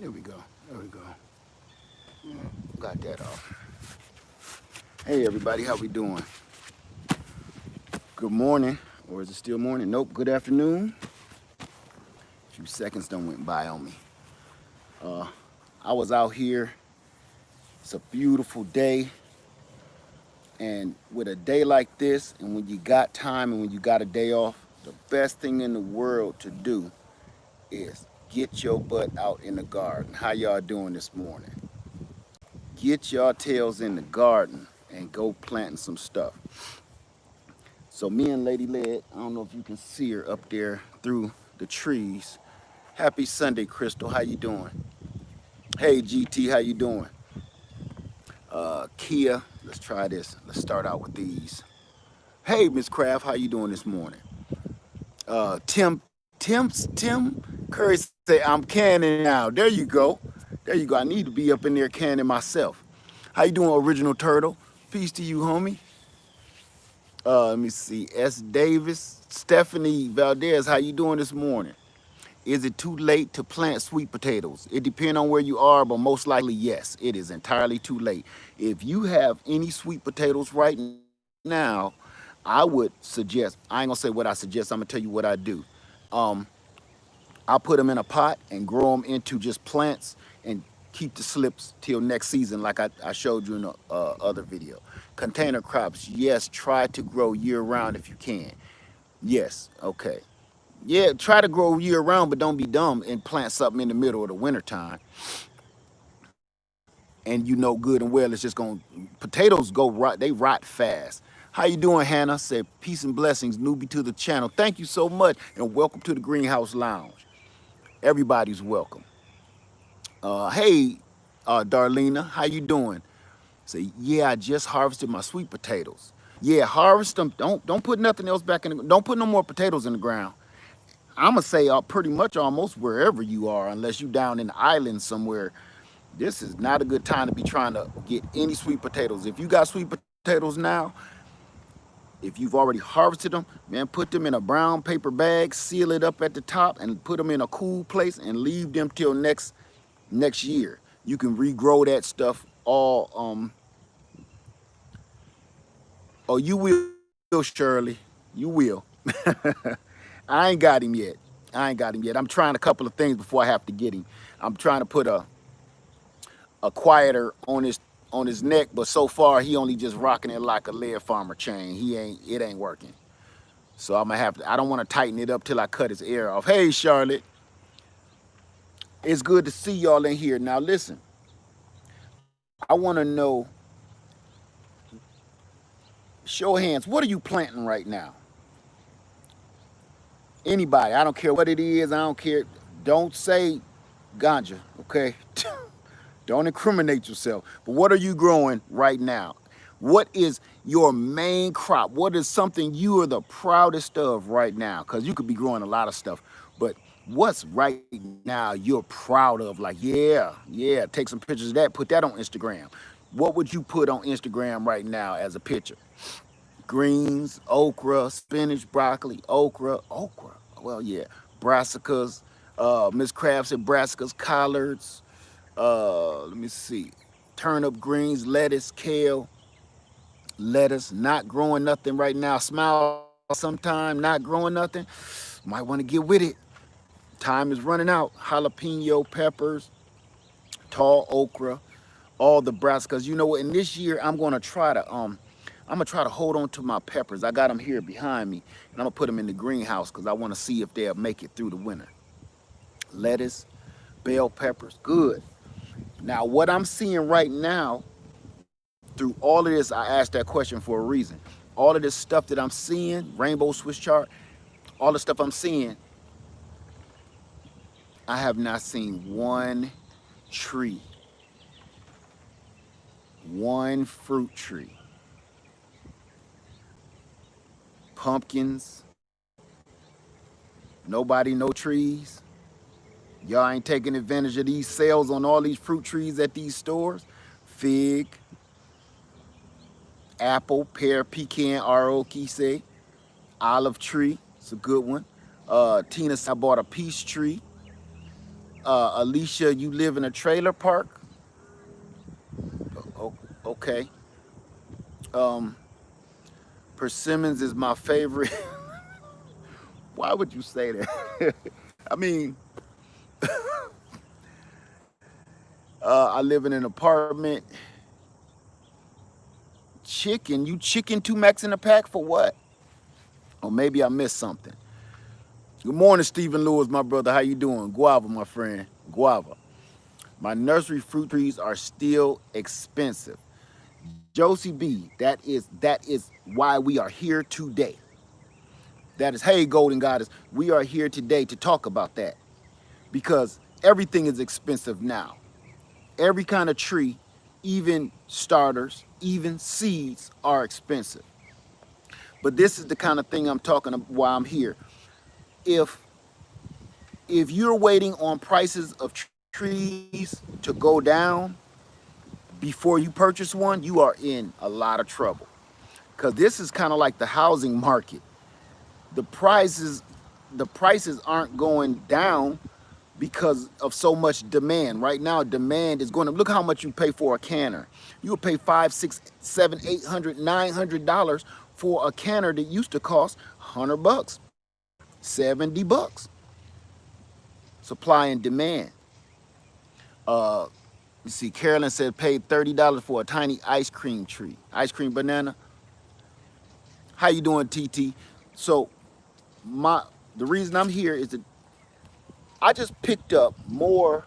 There we go. There we go. Got that off. Hey everybody, how we doing? Good morning, or is it still morning? Nope. Good afternoon. A few seconds done went by on me. I was out here. It's a beautiful day, and with a day like this, and when you got time and when you got a day off, the best thing in the world to do is get your butt out in the garden. How y'all doing this morning? Get y'all tails in the garden and go planting some stuff. So me and Lady Led, I don't know if you can see her up there through the trees. Happy Sunday, Crystal. How you doing? Hey, GT, how you doing? Kia, let's try this. Let's start out with these. Hey, Miss Craft, how you doing this morning? Tim Curry say, I'm canning now. There you go. There you go. I need to be up in there canning myself. How you doing, Original Turtle? Peace to you, homie. Let me see. S. Davis, Stephanie Valdez, how you doing this morning? Is it too late to plant sweet potatoes? It depends on where you are, but most likely, yes, it is entirely too late. If you have any sweet potatoes right now, I would suggest, I ain't gonna say what I suggest, I'm gonna tell you what I do. I'll put them in a pot and grow them into just plants and keep the slips till next season, like I showed you in the other video. Container crops, yes, try to grow year round if you can. Yes, okay. Yeah, try to grow year round, but don't be dumb and plant something in the middle of the winter time. And you know good and well it's just gonna, potatoes go rot, they rot fast. How you doing, Hannah? Said peace and blessings, newbie to the channel. Thank you so much and welcome to the Greenhouse Lounge. Everybody's welcome. Hey, Darlena, how you doing? Say, yeah, I just harvested my sweet potatoes. Yeah, harvest them. Don't put nothing else back in the, don't put no more potatoes in the ground. I'm gonna say pretty much almost wherever you are, unless you down in the island somewhere. This is not a good time to be trying to get any sweet potatoes. If you got sweet potatoes now, if you've already harvested them, man, put them in a brown paper bag, seal it up at the top, and put them in a cool place and leave them till next year. You can regrow that stuff all. Oh, you will, Shirley. You will. I ain't got him yet. I'm trying a couple of things before I have to get him. I'm trying to put a quieter on his neck, but so far he only just rocking it like a lead farmer chain. It ain't working. So I'm gonna have to, I don't want to tighten it up till I cut his ear off. Hey Charlotte, it's good to see y'all in here. Now listen, I want to know, show of hands, what are you planting right now? Anybody, I don't care what it is, I don't care. Don't say ganja, okay? Don't incriminate yourself. But what are you growing right now? What is your main crop? What is something you are the proudest of right now? Because you could be growing a lot of stuff, but what's right now you're proud of? Like, yeah, take some pictures of that, put that on Instagram. What would you put on Instagram right now as a picture? Greens, okra, spinach, broccoli, okra. Well, yeah, brassicas. Miss Craft said brassicas, collards. Let me see. Turnip greens, lettuce, kale, lettuce. Not growing nothing right now. Smile sometime. Not growing nothing. Might want to get with it. Time is running out. Jalapeno peppers, tall okra, all the brassicas. You know what? And this year I'm gonna try to hold on to my peppers. I got them here behind me, and I'm gonna put them in the greenhouse because I want to see if they'll make it through the winter. Lettuce, bell peppers, good. Now, what I'm seeing right now, through all of this, I asked that question for a reason. All of this stuff that I'm seeing, rainbow Swiss chart, all the stuff I'm seeing, I have not seen one tree, one fruit tree. Pumpkins, nobody, no trees. Y'all ain't taking advantage of these sales on all these fruit trees at these stores. Fig, apple, pear, pecan, say, olive tree, it's a good one. Tina said I bought a peach tree. Alicia, you live in a trailer park? O- okay. Um, Persimmons is my favorite. Why would you say that? I mean, I live in an apartment. Chicken, you chicken two max in a pack for what? Or maybe I missed something. Good morning, Stephen Lewis, my brother. How you doing? Guava, my friend. Guava. My nursery fruit trees are still expensive. Josie B, that is why we are here today. That is, hey, Golden Goddess, we are here today to talk about that because everything is expensive now. Every kind of tree, even starters, even seeds are expensive. But this is the kind of thing I'm talking about why I'm here. If if you're waiting on prices of trees to go down before you purchase one, you are in a lot of trouble. Because this is kind of like the housing market. The prices the prices aren't going down because of so much demand. Right now, demand is going to look how much you pay for a canner. You'll pay five, six, seven, $800, $900 for a canner that used to cost $100, $70. Supply and demand. You see, Carolyn said paid $30 for a tiny ice cream tree. Ice cream banana. How you doing, TT? So my the reason I'm here is that I just picked up more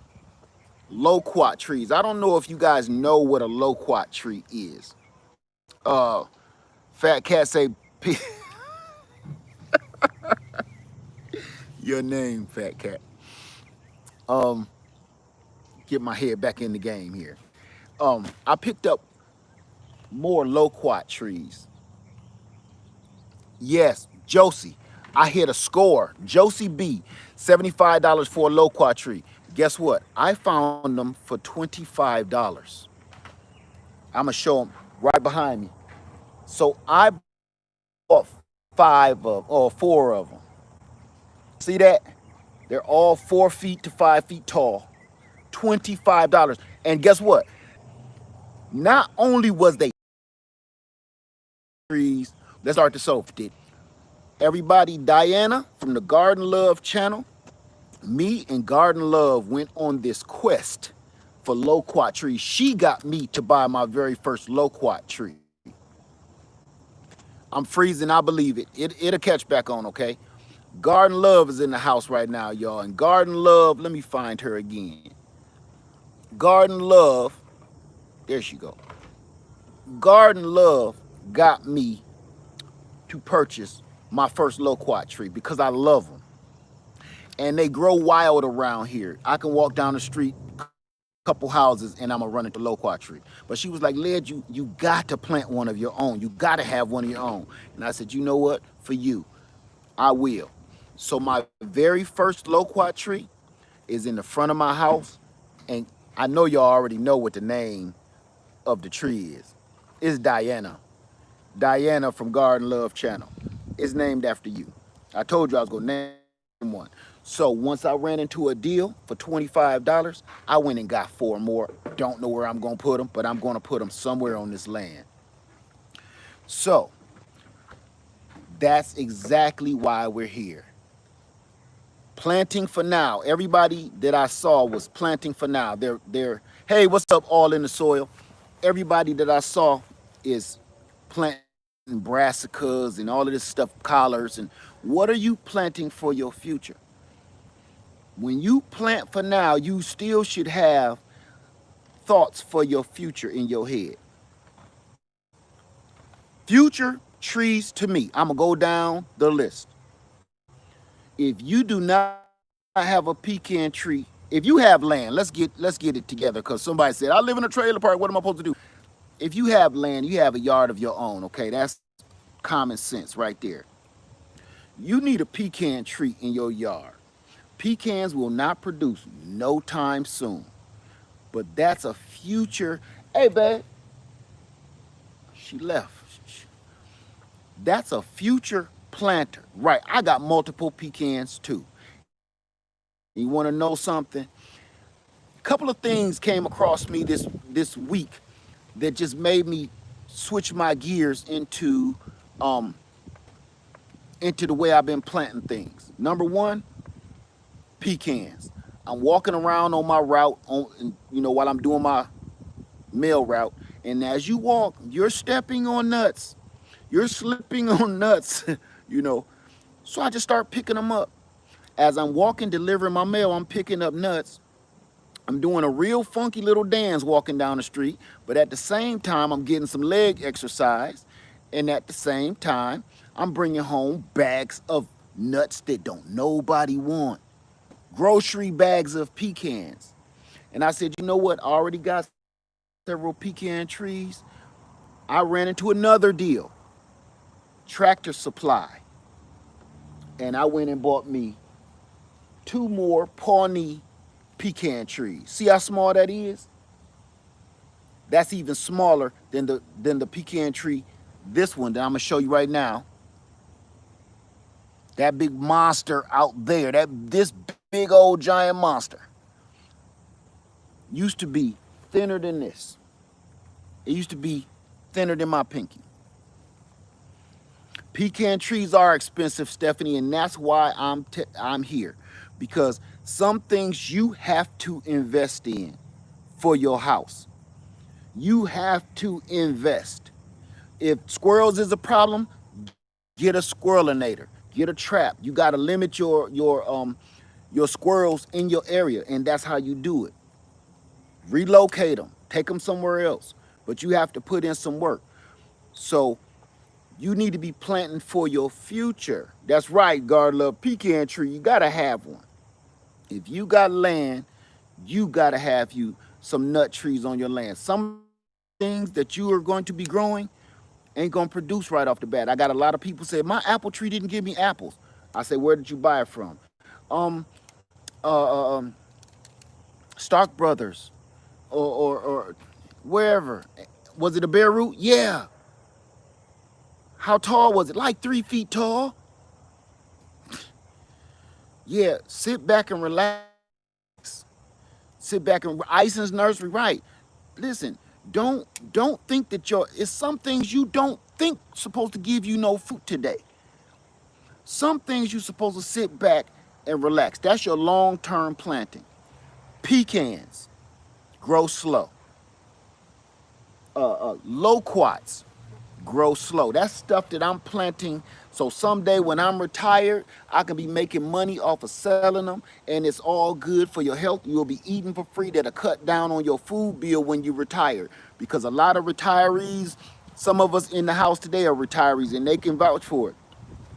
loquat trees. I don't know if you guys know what a loquat tree is. Uh, Fat Cat say, your name, Fat Cat. Um, get my head back in the game here. I picked up more loquat trees. Yes, Josie, I hit a score. Josie B, $75 for a loquat tree. Guess what? I found them for $25. I'm gonna show them right behind me. So I bought five of or four of them. See that? They're all 4 feet to 5 feet tall. $25. And guess what? Not only was they trees, let's start this off. Did everybody, Diana from the Garden Love channel, me and Garden Love went on this quest for loquat trees. She got me to buy my very first loquat tree. I'm freezing, I believe it. It'll catch back on, okay? Garden Love is in the house right now, y'all. And Garden Love, let me find her again. Garden Love, there she go. Garden Love got me to purchase my first loquat tree because I love them. And they grow wild around here. I can walk down the street, couple houses, and I'm gonna run into loquat tree. But she was like, Led, you got to plant one of your own. You got to have one of your own. And I said, you know what? For you, I will. So my very first loquat tree is in the front of my house, and I know y'all already know what the name of the tree is. It's Diana. Diana from Garden Love channel. It's named after you. I told you I was gonna name one. So once I ran into a deal for $25, I went and got four more. Don't know where I'm gonna put them, but I'm gonna put them somewhere on this land. So that's exactly why we're here. Planting for now. Everybody that I saw was planting for now. They're hey, what's up, all in the soil? Everybody that I saw is planting brassicas and all of this stuff, collards. And what are you planting for your future? When you plant for now, you still should have thoughts for your future in your head. Future trees to me. I'm gonna go down the list. If you do not have a pecan tree, if you have land, let's get it together. Because somebody said, I live in a trailer park. What am I supposed to do? If you have land, you have a yard of your own. Okay, that's common sense right there. You need a pecan tree in your yard. Pecans will not produce no time soon, but that's a future. Hey, babe, she left. That's a future planter, right? I got multiple pecans too. You want to know something? couple of things came across me this week that just made me switch my gears um, into the way I've been planting things. Number one, pecans. I'm walking around on my route, while I'm doing my mail route, and as you walk, you're stepping on nuts, you're slipping on nuts, you know. So I just start picking them up. As I'm walking, delivering my mail, I'm picking up nuts. I'm doing a real funky little dance walking down the street, but at the same time, I'm getting some leg exercise. And at the same time, I'm bringing home bags of nuts that don't nobody want. Grocery bags of pecans. And I said, you know what? I already got several pecan trees. I ran into another deal, Tractor Supply. And I went and bought me 2 more Pawnee pecan trees. See how small that is? That's even smaller than the pecan tree, this one that I'm gonna show you right now. That big monster out there, this big old giant monster used to be thinner than this. It used to be thinner than my pinky. Pecan trees are expensive, Stephanie, and that's why I'm here, because some things you have to invest in for your house. You have to invest. If squirrels is a problem, get a squirrelinator, get a trap. You got to limit your squirrels in your area, and that's how you do it. Relocate them, take them somewhere else, but you have to put in some work. So you need to be planting for your future. That's right, Guard Love. Pecan tree, you gotta have one. If you got land, you gotta have you some nut trees on your land. Some things that you are going to be growing ain't gonna produce right off the bat. I got a lot of people say, my apple tree didn't give me apples. I say, where did you buy it from? Stark Brothers or wherever. Was it a bare root? Yeah. How tall was it? Like 3 feet tall. Yeah, sit back and relax. Sit back and Ison's nursery, right? Listen, don't think that it's some things you don't think supposed to give you no fruit today. Some things you supposed to sit back and relax. That's your long-term planting. Pecans grow slow. Loquats grow slow. That's stuff that I'm planting so someday when I'm retired, I can be making money off of selling them, and it's all good for your health. You'll be eating for free. That'll cut down on your food bill when you retire, because a lot of retirees, some of us in the house today are retirees, and they can vouch for it.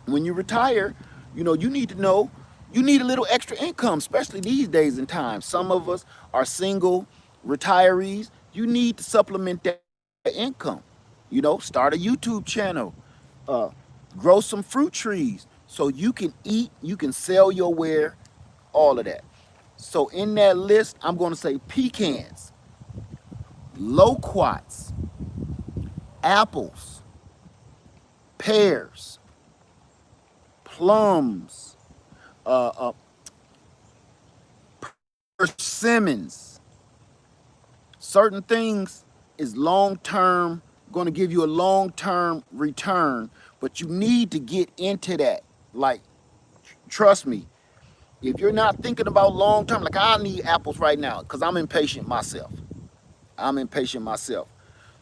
When you retire, you need to know you need a little extra income, especially these days and times. Some of us are single retirees. You need to supplement that income. Start a YouTube channel, grow some fruit trees so you can eat, you can sell your ware, all of that. So in that list, I'm going to say pecans, loquats, apples, pears, plums, persimmons. Certain things is long-term, going to give you a long-term return, but you need to get into that. Like, trust me, if you're not thinking about long-term, like I need apples right now because I'm impatient myself.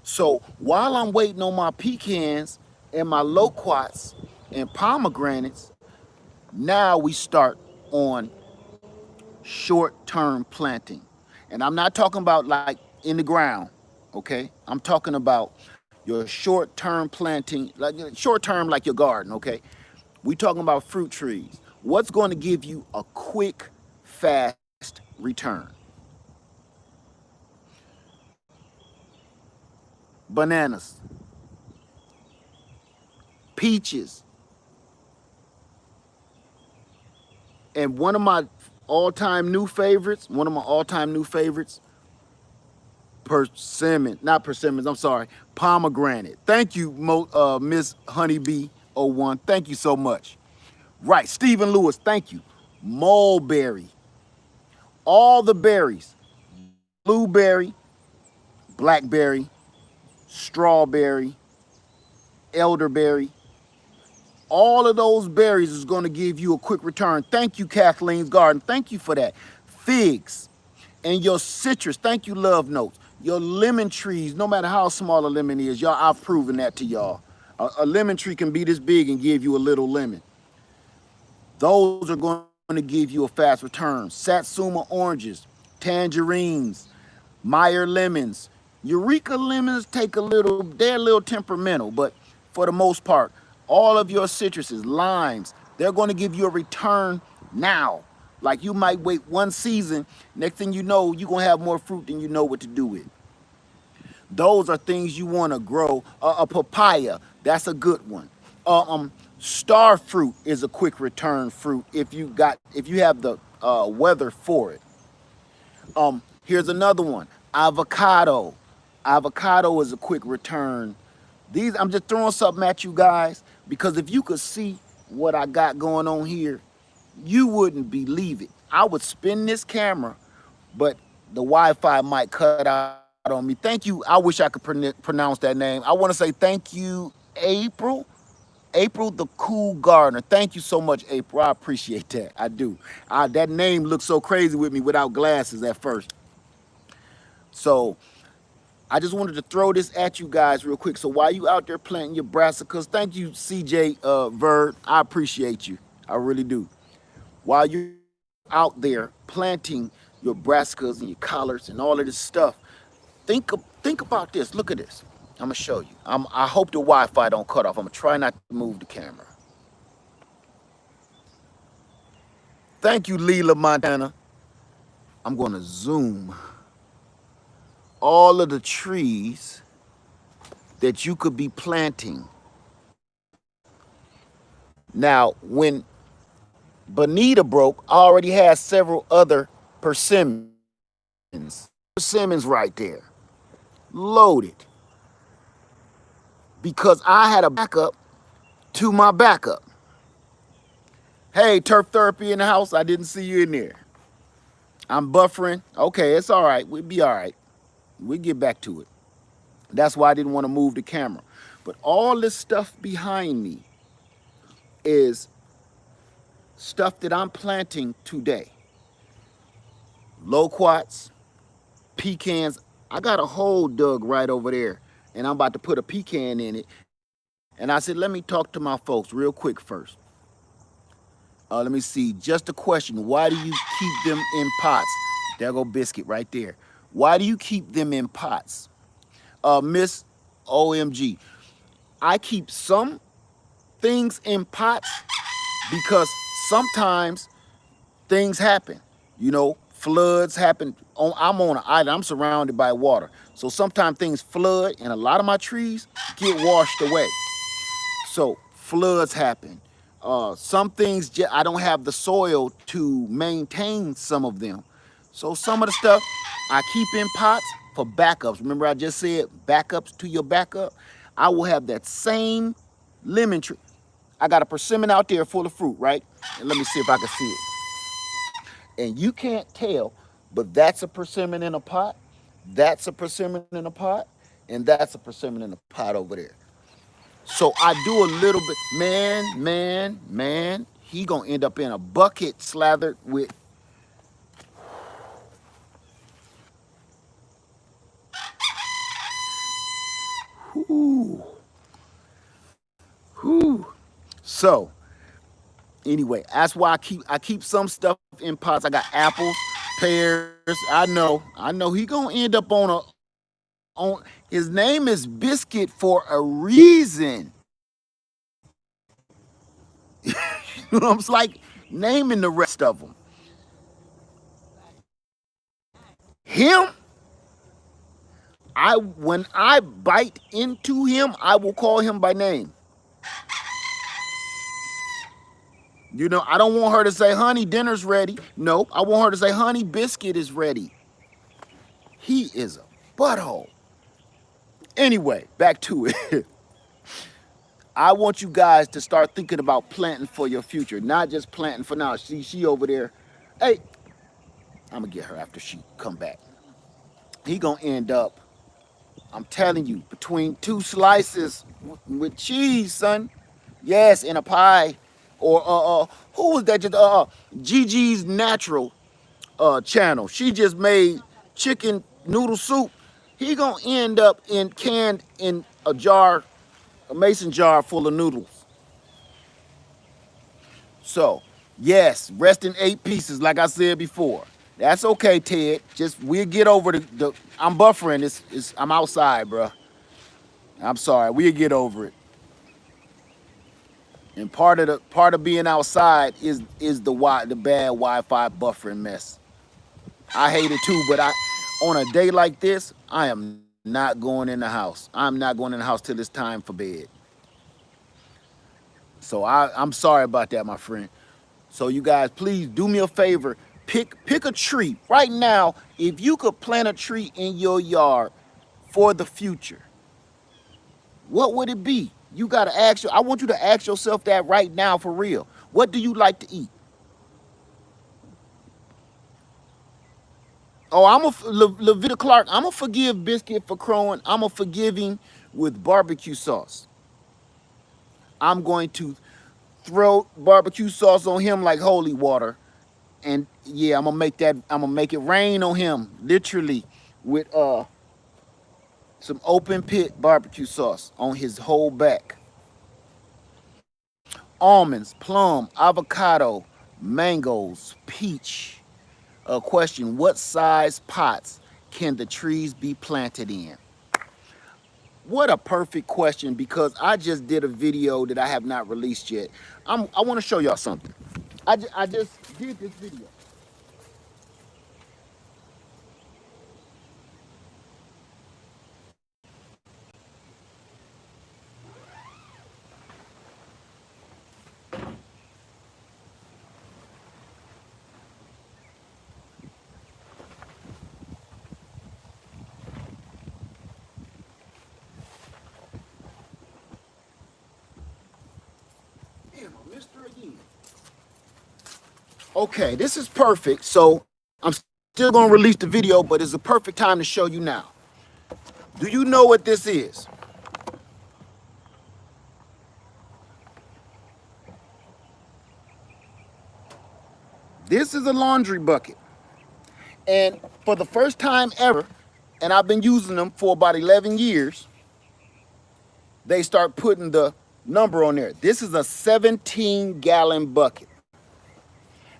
So while I'm waiting on my pecans and my loquats and pomegranates, now we start on short-term planting. And I'm not talking about like in the ground, okay? I'm talking about your short-term planting, like short-term like your garden, okay? We talking about fruit trees. What's going to give you a quick, fast return? Bananas, peaches, and one of my all-time new favorites, pomegranate. Thank you, Miss Honeybee 01. Thank you so much. Right, Stephen Lewis, thank you. Mulberry. All the berries. blueberry, blackberry, strawberry, elderberry. All of those berries is going to give you a quick return. Thank you, Kathleen's Garden. Thank you for that. Figs and your citrus. Thank you, Love Notes. Your lemon trees, no matter how small a lemon is, y'all, I've proven that to y'all. A lemon tree can be this big and give you a little lemon. Those are going to give you a fast return. Satsuma oranges, tangerines, Meyer lemons. Eureka lemons take they're a little temperamental, but for the most part, all of your citruses, limes, they're going to give you a return now. Like you might wait one season, next thing you know, you're going to have more fruit than you know what to do with. Those are things you want to grow. A papaya, that's a good one. Star fruit is a quick return fruit if you have the weather for it. Here's another one. Avocado. Avocado is a quick return. I'm just throwing something at you guys because if you could see what I got going on here, you wouldn't believe it. I would spin this camera, but the Wi-Fi might cut out on me. Thank you. I wish I could pronounce that name. I want to say thank you, April. April the Cool Gardener. Thank you so much, April. I appreciate that. I do. That name looks so crazy with me without glasses at first. So I just wanted to throw this at you guys real quick. So while you out there planting your brassicas, thank you, CJ Verd. I appreciate you. I really do. While you're out there planting your brassicas and your collards and all of this stuff, think about this. Look at this. I'm gonna show you. I hope the Wi-Fi don't cut off. I'm gonna try not to move the camera. Thank you, Leela Montana. I'm gonna zoom all of the trees that you could be planting. Now, when Bonita broke, I already had several other persimmons. Persimmons right there, loaded. Because I had a backup to my backup. Hey, Turf Therapy in the house. I didn't see you in there. I'm buffering. Okay, it's all right. We'll be all right. We'll get back to it. That's why I didn't want to move the camera. But all this stuff behind me is stuff that I'm planting today. Loquats, pecans. I got a hole dug right over there, and I'm about to put a pecan in it. And I said, let me talk to my folks real quick first. Let me see. Just a question. Why do you keep them in pots? There go Biscuit right there. Why do you keep them in pots? Miss OMG. I keep some things in pots because sometimes things happen. You know, floods happen. I'm on an island. I'm surrounded by water. So sometimes things flood and a lot of my trees get washed away. So floods happen. Some things, I don't have the soil to maintain some of them. So some of the stuff I keep in pots for backups. Remember I just said backups to your backup? I will have that same lemon tree. I got a persimmon out there full of fruit, right? And let me see if I can see it. And you can't tell, but that's a persimmon in a pot. That's a persimmon in a pot. And that's a persimmon in a pot over there. So I do a little bit, man, he gonna end up in a bucket slathered with. Whoo. So anyway, that's why I keep some stuff in pots. I got apples, pears. I know he gonna end up on his name is Biscuit for a reason. You know, I'm like naming the rest of them. Him, when I bite into him, I will call him by name. You know, I don't want her to say, honey, dinner's ready. No, I want her to say, honey, Biscuit is ready. He is a butthole. Anyway, back to it. I want you guys to start thinking about planting for your future, not just planting for now. See, she over there. Hey, I'm gonna get her after she come back. he gonna end up, I'm telling you, between two slices with cheese, son. Yes, in a pie. Or who was that? Just Gigi's Natural channel. She just made chicken noodle soup. He gonna end up in canned in a jar, a mason jar full of noodles. So yes, rest in 8 pieces, like I said before. That's okay, Ted. Just we'll get over the I'm buffering. It's I'm outside, bruh. I'm sorry. We'll get over it. And part of being outside is the bad Wi-Fi buffering mess. I hate it too, but I on a day like this, I am not going in the house. I'm not going in the house till it's time for bed. So I'm sorry about that, my friend. So you guys, please do me a favor. Pick a tree. Right now, if you could plant a tree in your yard for the future, what would it be? You gotta ask I want you to ask yourself that right now for real. What do you like to eat? Oh, Levita Clark. I'm gonna forgive Biscuit for crowing. I'm gonna forgive him with barbecue sauce. I'm going to throw barbecue sauce on him like holy water, and yeah, I'm gonna make that. I'm gonna make it rain on him, literally, with some open pit barbecue sauce on his whole back. Almonds, plum, avocado, mangoes, peach. Question: what size pots can the trees be planted in? What a perfect question, because I just did a video that I have not released yet. I want to show y'all something. I just did this video. Damn, I missed her again. Okay, this is perfect. So I'm still going to release the video, but it's a perfect time to show you now. Do you know what this is? This is a laundry bucket. And for the first time ever, and I've been using them for about 11 years, they start putting the number on there. This is a 17-gallon bucket.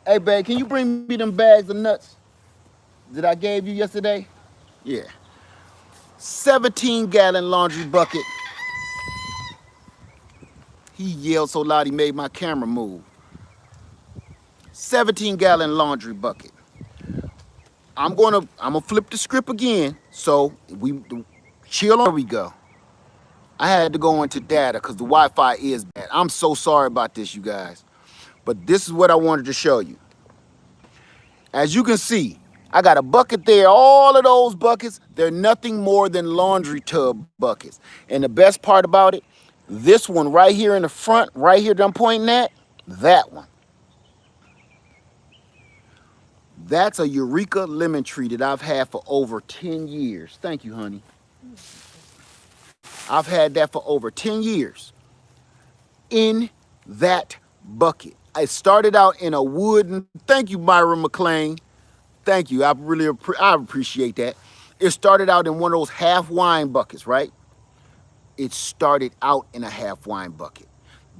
Hey, babe, can you bring me them bags of nuts that I gave you yesterday? Yeah. 17-gallon laundry bucket. He yelled so loud he made my camera move. 17-gallon laundry bucket. I'm gonna flip the script again. So we chill. There we go. I had to go into data because the Wi-Fi is bad. I'm so sorry about this, you guys. But this is what I wanted to show you. As you can see, I got a bucket there. All of those buckets, they're nothing more than laundry tub buckets. And the best part about it, this one right here in the front, right here that I'm pointing at, that one. That's a Eureka lemon tree that I've had for over 10 years. Thank you, honey. I've had that for over 10 years in that bucket. I started out in a wooden, thank you, Myra McLean. Thank you, I appreciate that. It started out in one of those half wine buckets, right? It started out in a half wine bucket.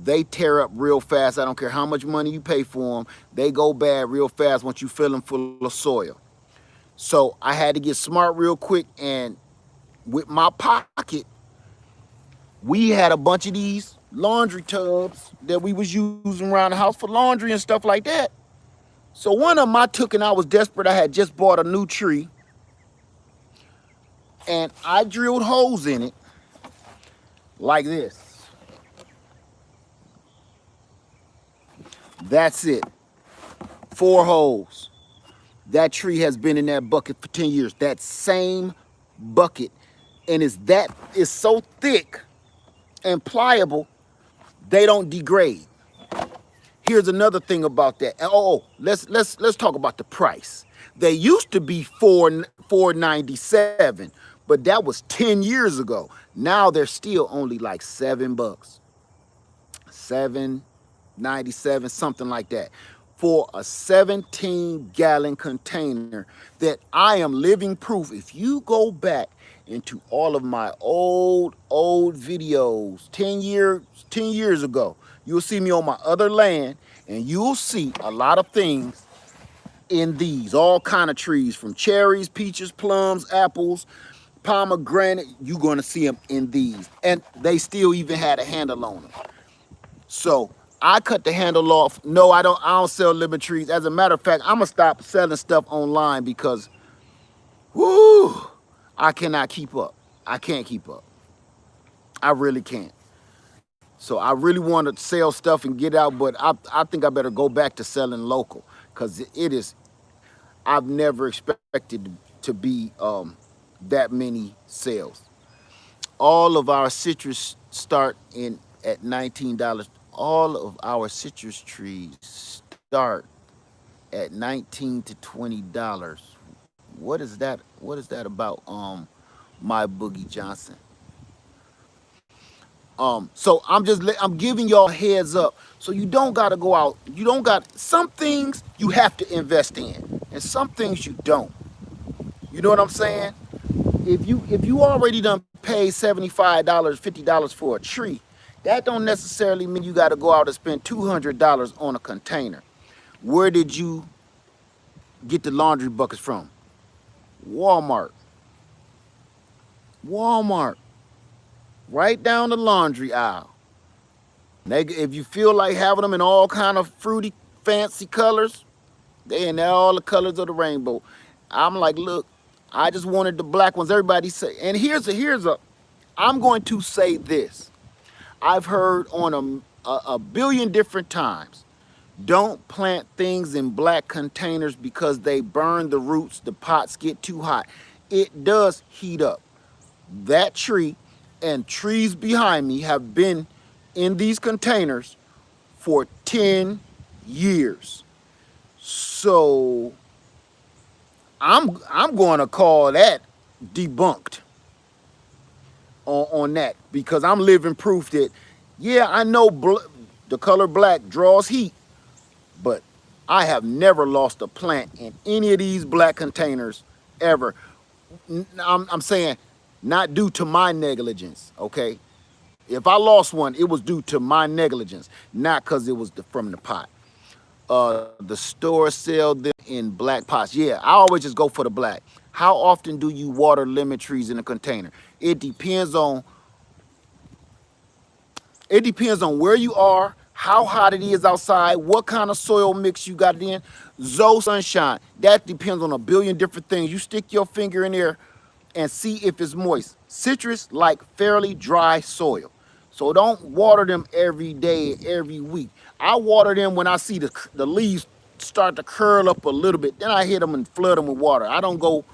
They tear up real fast. I don't care how much money you pay for them. They go bad real fast once you fill them full of soil. So I had to get smart real quick, and with my pocket, we had a bunch of these laundry tubs that we was using around the house for laundry and stuff like that. So one of them I took, and I was desperate. I had just bought a new tree, and I drilled holes in it like this. That's it. 4 holes. That tree has been in that bucket for 10 years. That same bucket. And it's so thick and pliable, they don't degrade. Here's another thing about that. Oh, let's talk about the price. They used to be $4.97, but that was 10 years ago. Now they're still only like $7, 7.97, something like that, for a 17-gallon container that I am living proof. If you go back into all of my old videos 10 years ago, you'll see me on my other land, and you'll see a lot of things in these, all kind of trees, from cherries, peaches, plums, apples, pomegranate. You're going to see them in these, and they still even had a handle on them. So I cut the handle off. No, I don't sell lemon trees. As a matter of fact, I'm gonna stop selling stuff online because, whoo, I cannot keep up. I can't keep up. I really can't. So I really want to sell stuff and get out, but I think I better go back to selling local, because it is. I've never expected to be that many sales. All of our citrus start in at $19. All of our citrus trees start at $19 to $20. What is that? What is that about? My Boogie Johnson. So I'm giving y'all heads up, so you don't gotta go out. You don't got, some things you have to invest in, and some things you don't. You know what I'm saying? If you already done paid $75, $50 for a tree, that don't necessarily mean you got to go out and spend $200 on a container. Where did you get the laundry buckets from? Walmart. Walmart. Right down the laundry aisle. If you feel like having them in all kind of fruity, fancy colors, they in all the colors of the rainbow. I'm like, look, I just wanted the black ones. Everybody say, and I'm going to say this. I've heard on a billion different times, don't plant things in black containers because they burn the roots, the pots get too hot. It does heat up. That tree and trees behind me have been in these containers for 10 years. So I'm going to call that debunked on that, because I'm living proof that, yeah, I know the color black draws heat, but I have never lost a plant in any of these black containers ever. I'm saying not due to my negligence, okay? If I lost one, it was due to my negligence, not because it was from the pot. The store sell them in black pots. Yeah, I always just go for the black. How often do you water lemon trees in a container? It depends on where you are, how hot it is outside, what kind of soil mix you got it in. Zoe Sunshine, that depends on a billion different things. You stick your finger in there and see if it's moist. Citrus like fairly dry soil. So don't water them every day, every week. I water them when I see the leaves start to curl up a little bit. Then I hit them and flood them with water. I don't go,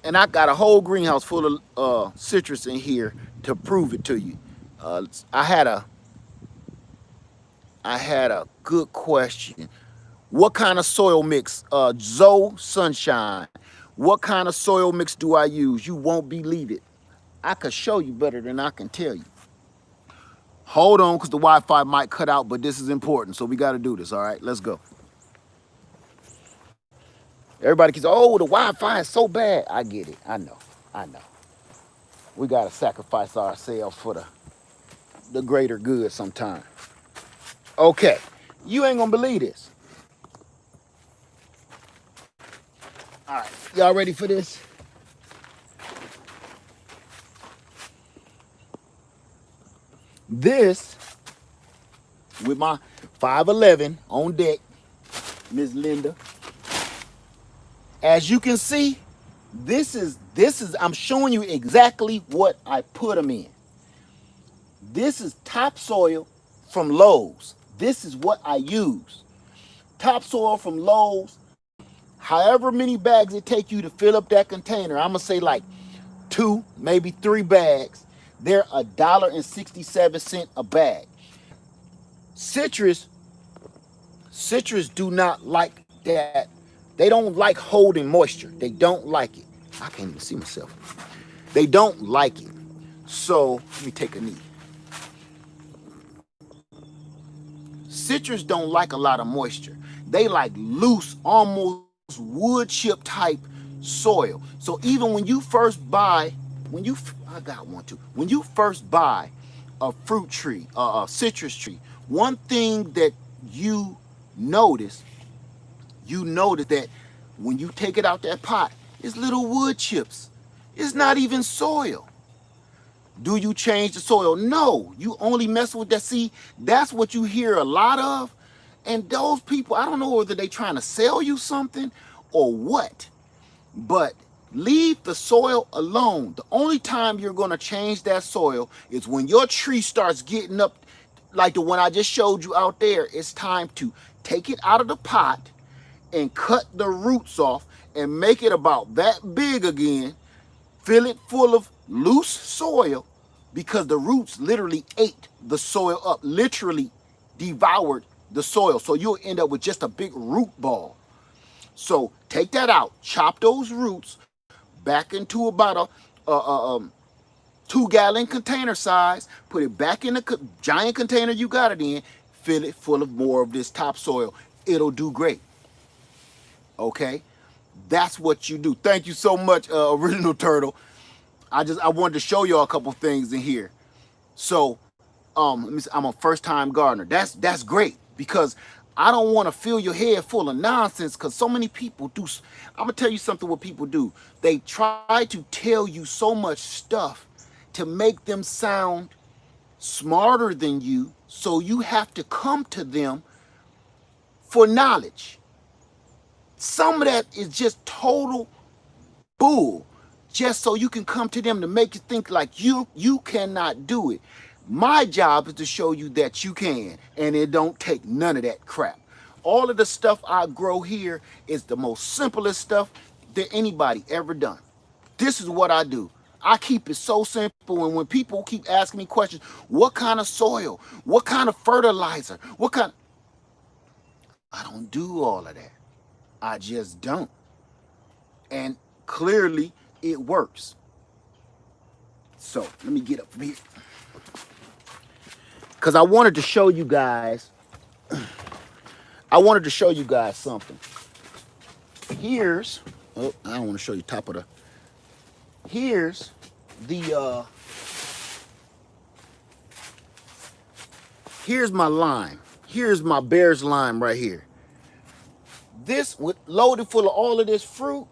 and I got a whole greenhouse full of citrus in here to prove it to you. I had a good question. What kind of soil mix? Zoe Sunshine. What kind of soil mix do I use? You won't believe it. I could show you better than I can tell you. Hold on, because the Wi-Fi might cut out, but this is important, so we got to do this, all right? Let's go. Everybody keeps, oh, the Wi-Fi is so bad. I get it. I know. We got to sacrifice ourselves for the greater good sometime. Okay, you ain't going to believe this. All right, y'all ready for this? This, with my 511 on deck, Miss Linda. As you can see, this is, I'm showing you exactly what I put them in. This is topsoil from Lowe's. This is what I use. Topsoil from Lowe's. However many bags it take you to fill up that container, I'm gonna say like 2, maybe 3 bags. They're $1.67 a bag. Citrus do not like that They don't like holding moisture. They don't like it. I can't even see myself. They don't like it. So let me take a knee. Citrus don't like a lot of moisture. They like loose, almost wood chip type soil. So even when you first buy, I got one too. When you first buy a fruit tree, a citrus tree, one thing that you notice that when you take it out that pot, it's little wood chips. It's not even soil. Do you change the soil? No, you only mess with that. See, that's what you hear a lot of. And those people, I don't know whether they trying to sell you something or what, but leave the soil alone. The only time you're going to change that soil is when your tree starts getting up, like the one I just showed you out there. It's time to take it out of the pot and cut the roots off and make it about that big again. Fill it full of loose soil, because the roots literally ate the soil up, literally devoured the soil. So you'll end up with just a big root ball. So take that out, chop those roots back into about a 2-gallon container size, put it back in the giant container you got it in, fill it full of more of this topsoil. It'll do great. Okay? That's what you do. Thank you so much, Original Turtle. I wanted to show y'all a couple things in here. So, I'm a first-time gardener. That's great, because I don't want to fill your head full of nonsense, because so many people do. I'm gonna tell you something. What people do, they try to tell you so much stuff to make them sound smarter than you, so you have to come to them for knowledge. Some of that is just total bull, just so you can come to them to make you think like you cannot do it. My job is to show you that you can, and it don't take none of that crap. All of the stuff I grow here is the most simplest stuff that anybody ever done. This is what I do. I keep it so simple, and when people keep asking me questions, what kind of soil, what kind of fertilizer, I don't do all of that. I just don't. And clearly it works. So let me get up from here, because I wanted to show you guys something. Here's, oh, I don't want to show you top of the, here's my lime. Here's my bear's lime right here. This loaded full of all of this fruit.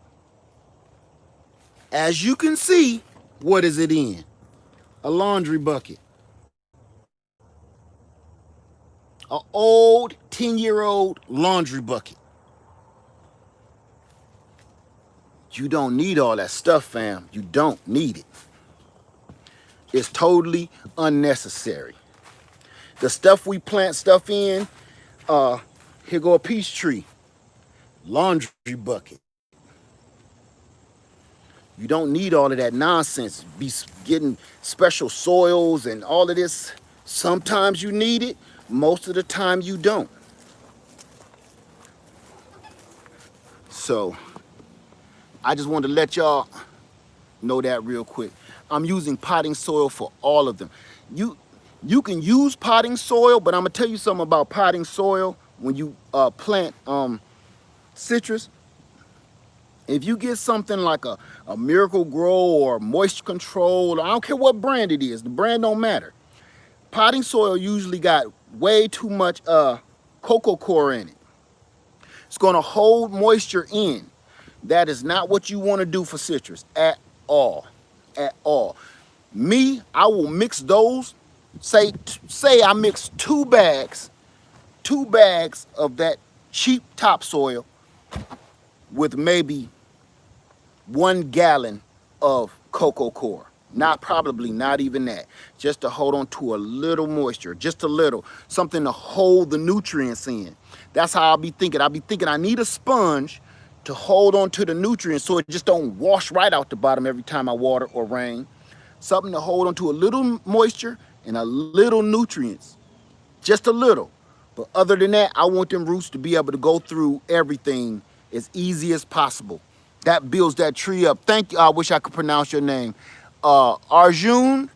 As you can see, what is it in? A laundry bucket. An old 10-year-old laundry bucket. You don't need all that stuff, fam. You don't need it. It's totally unnecessary. The stuff we plant stuff in, here go a peach tree. Laundry bucket. You don't need all of that nonsense. Be getting special soils and all of this. Sometimes you need it. Most of the time you don't. So I just wanted to let y'all know that real quick. I'm using potting soil for all of them. You can use potting soil, but I'm gonna tell you something about potting soil when you plant citrus. If you get something like a Miracle Grow or Moisture Control, I don't care what brand it is, the brand don't matter. Potting soil usually got way too much cocoa coir in it. It's gonna hold moisture in. That is not what you wanna do for citrus at all, at all. Me, I will mix those, say I mix 2 bags of that cheap topsoil with maybe 1 gallon of cocoa coir. Probably not even that. Just to hold on to a little moisture, just a little. Something to hold the nutrients in. That's how I'll be thinking. I'll be thinking I need a sponge to hold on to the nutrients so it just don't wash right out the bottom every time I water or rain. Something to hold on to a little moisture and a little nutrients. Just a little. But other than that, I want them roots to be able to go through everything as easy as possible. That builds that tree up. Thank you. I wish I could pronounce your name. Arjun,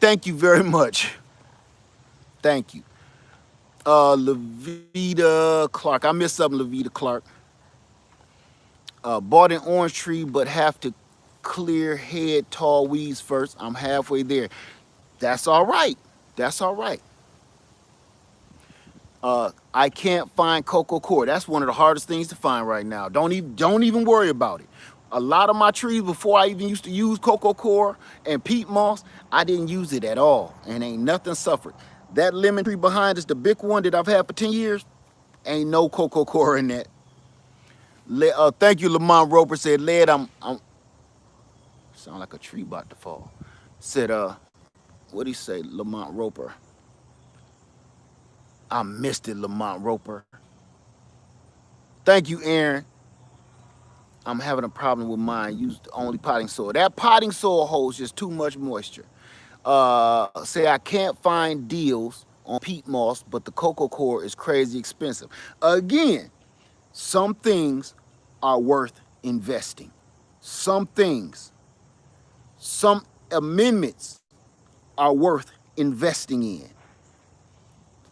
thank you very much. Thank you. Levita Clark. I missed something, Levita Clark. Bought an orange tree, but have to clear head tall weeds first. I'm halfway there. That's all right. That's all right. I can't find cocoa core. That's one of the hardest things to find right now. Don't even worry about it. A lot of my trees, before I even used to use cocoa core and peat moss, I didn't use it at all, and ain't nothing suffered. That lemon tree behind us, the big one that I've had for 10 years, ain't no cocoa core in that. Thank you, Lamont Roper said, Led, I'm sound like a tree about to fall. Said, what'd he say, Lamont Roper? I missed it, Lamont Roper. Thank you, Aaron. I'm having a problem with mine. Use only potting soil. That potting soil holds just too much moisture. Say I can't find deals on peat moss, but the cocoa core is crazy expensive. Again, some things are worth investing. Some things, some amendments are worth investing in.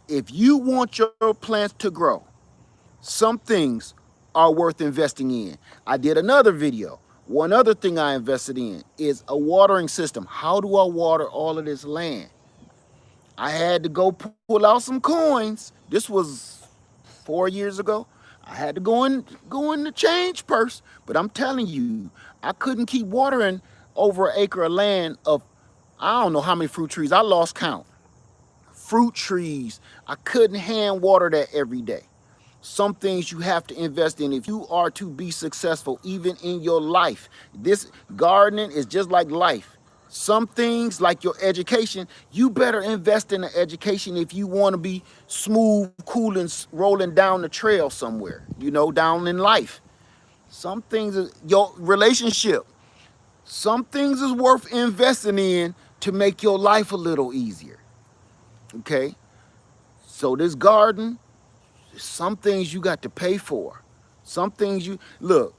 If you want your plants to grow, some things are worth investing in. I did another video. One other thing I invested in is a watering system. How do I water all of this land? I had to go pull out some coins. This was 4 years ago. I had to go in the change purse. But I'm telling you, I couldn't keep watering over an acre of land of, I don't know how many fruit trees. I lost count. Fruit trees. I couldn't hand water that every day. Some things you have to invest in if you are to be successful, even in your life. This gardening is just like life. Some things, like your education, you better invest in the education if you want to be smooth, cool, and rolling down the trail somewhere, down in life. Some things, your relationship, some things is worth investing in to make your life a little easier. Okay? So this garden, some things you got to pay for. Some things look,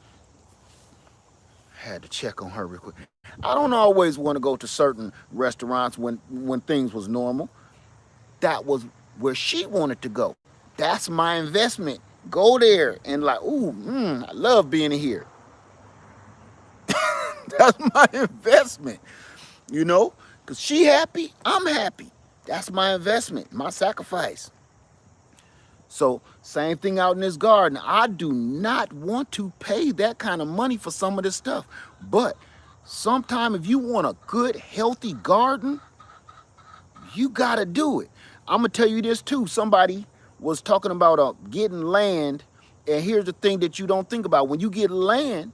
had to check on her real quick. I don't always want to go to certain restaurants when things was normal. That was where she wanted to go. That's my investment. Go there and like, I love being here. That's my investment, because she happy, I'm happy. That's my investment, my sacrifice. So same thing out in this garden. I do not want to pay that kind of money for some of this stuff. But sometime if you want a good, healthy garden, you got to do it. I'm going to tell you this too. Somebody was talking about getting land. And here's the thing that you don't think about. When you get land,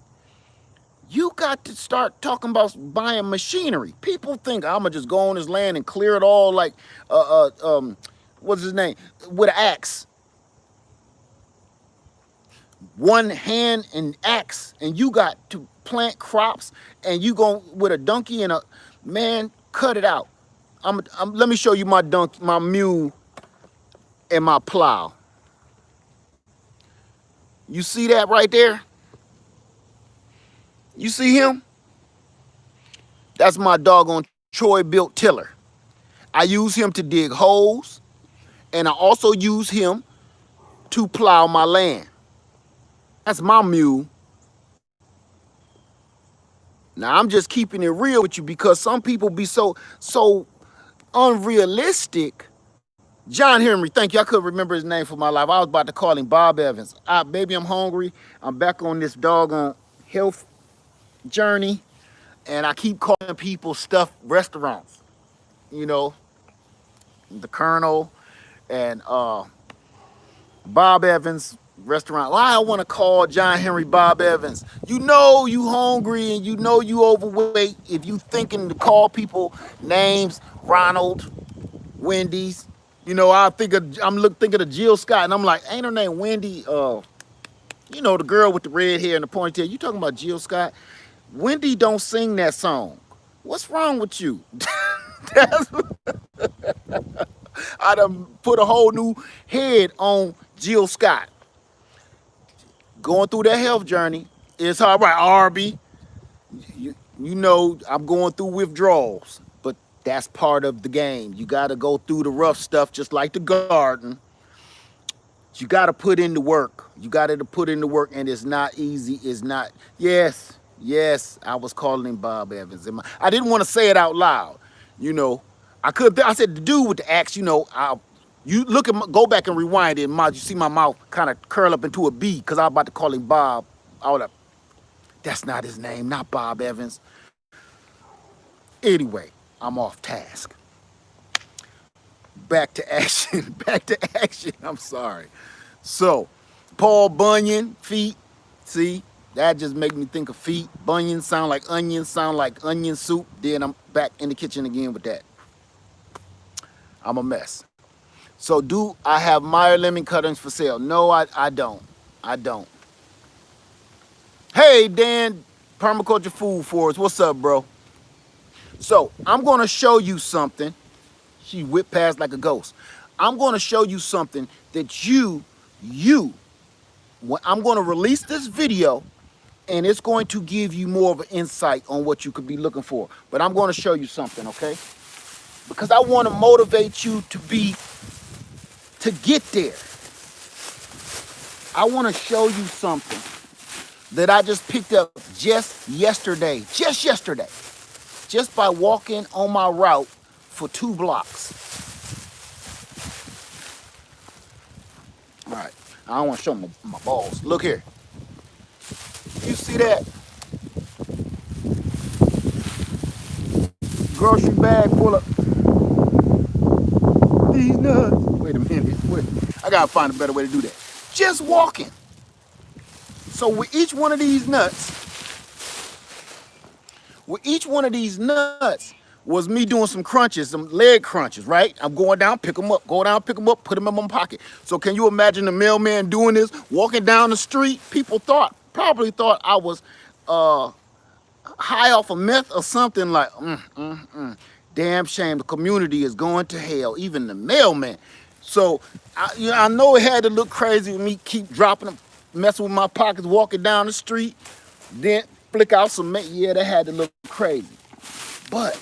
you got to start talking about buying machinery. People think I'm going to just go on this land and clear it all like, what's his name, with an axe. One hand and axe, and you got to plant crops, and you go with a donkey and man, cut it out. Let me show you my donkey, my mule, and my plow. You see that right there? You see him? That's my doggone Troy-built tiller. I use him to dig holes, and I also use him to plow my land. That's my mule. Now, I'm just keeping it real with you because some people be so unrealistic. John Henry, thank you. I couldn't remember his name for my life. I was about to call him Bob Evans. Baby, I'm hungry. I'm back on this doggone health journey, and I keep calling people stuff restaurants. The Colonel and Bob Evans restaurant. Why I want to call John Henry Bob Evans? You hungry and you overweight. If you thinking to call people names, Ronald, Wendy's, I'm thinking of Jill Scott, and I'm like, ain't her name Wendy? The girl with the red hair and the ponytail. You talking about Jill Scott? Wendy don't sing that song. What's wrong with you? I done put a whole new head on Jill Scott. going through that health journey. It's hard, right, Arby? You know I'm going through withdrawals, but that's part of the game. You got to go through the rough stuff, just like the garden. You got to put in the work. You got to put in the work, and it's not easy. It's not. Yes, yes. I was calling him Bob Evans. I didn't want to say it out loud. You know, I could. I said the dude with the axe. You know, you look at go back and rewind it. You see my mouth kind of curl up into a B because I was about to call him Bob. I was like, that's not his name. Not Bob Evans. Anyway, I'm off task. Back to action. Back to action. I'm sorry. So, Paul Bunyan, feet. See, that just make me think of feet. Bunyan sound like onion soup. Then I'm back in the kitchen again with that. I'm a mess. So, do I have Meyer lemon cuttings for sale? No, I don't. I don't. Hey, Dan, Permaculture Food Forest. What's up, bro? So, I'm going to show you something. She whipped past like a ghost. I'm going to show you something that I'm going to release this video, and it's going to give you more of an insight on what you could be looking for. But I'm going to show you something, okay? Because I want to motivate you to get there. I want to show you something that I just picked up just yesterday, just by walking on my route for 2 blocks. All right, I don't want to show my balls. Look here. You see that? Grocery bag full of these nuts. Wait a minute. Wait. I gotta find a better way to do that. Just walking. So with each one of these nuts, was me doing some crunches, some leg crunches, right? I'm going down, pick them up, put them in my pocket. So can you imagine the mailman doing this, walking down the street? People probably thought I was high off of meth or something like, damn shame, the community is going to hell, even the mailman. So I know it had to look crazy with me keep dropping them, messing with my pockets, walking down the street, then flick out some, yeah, that had to look crazy. But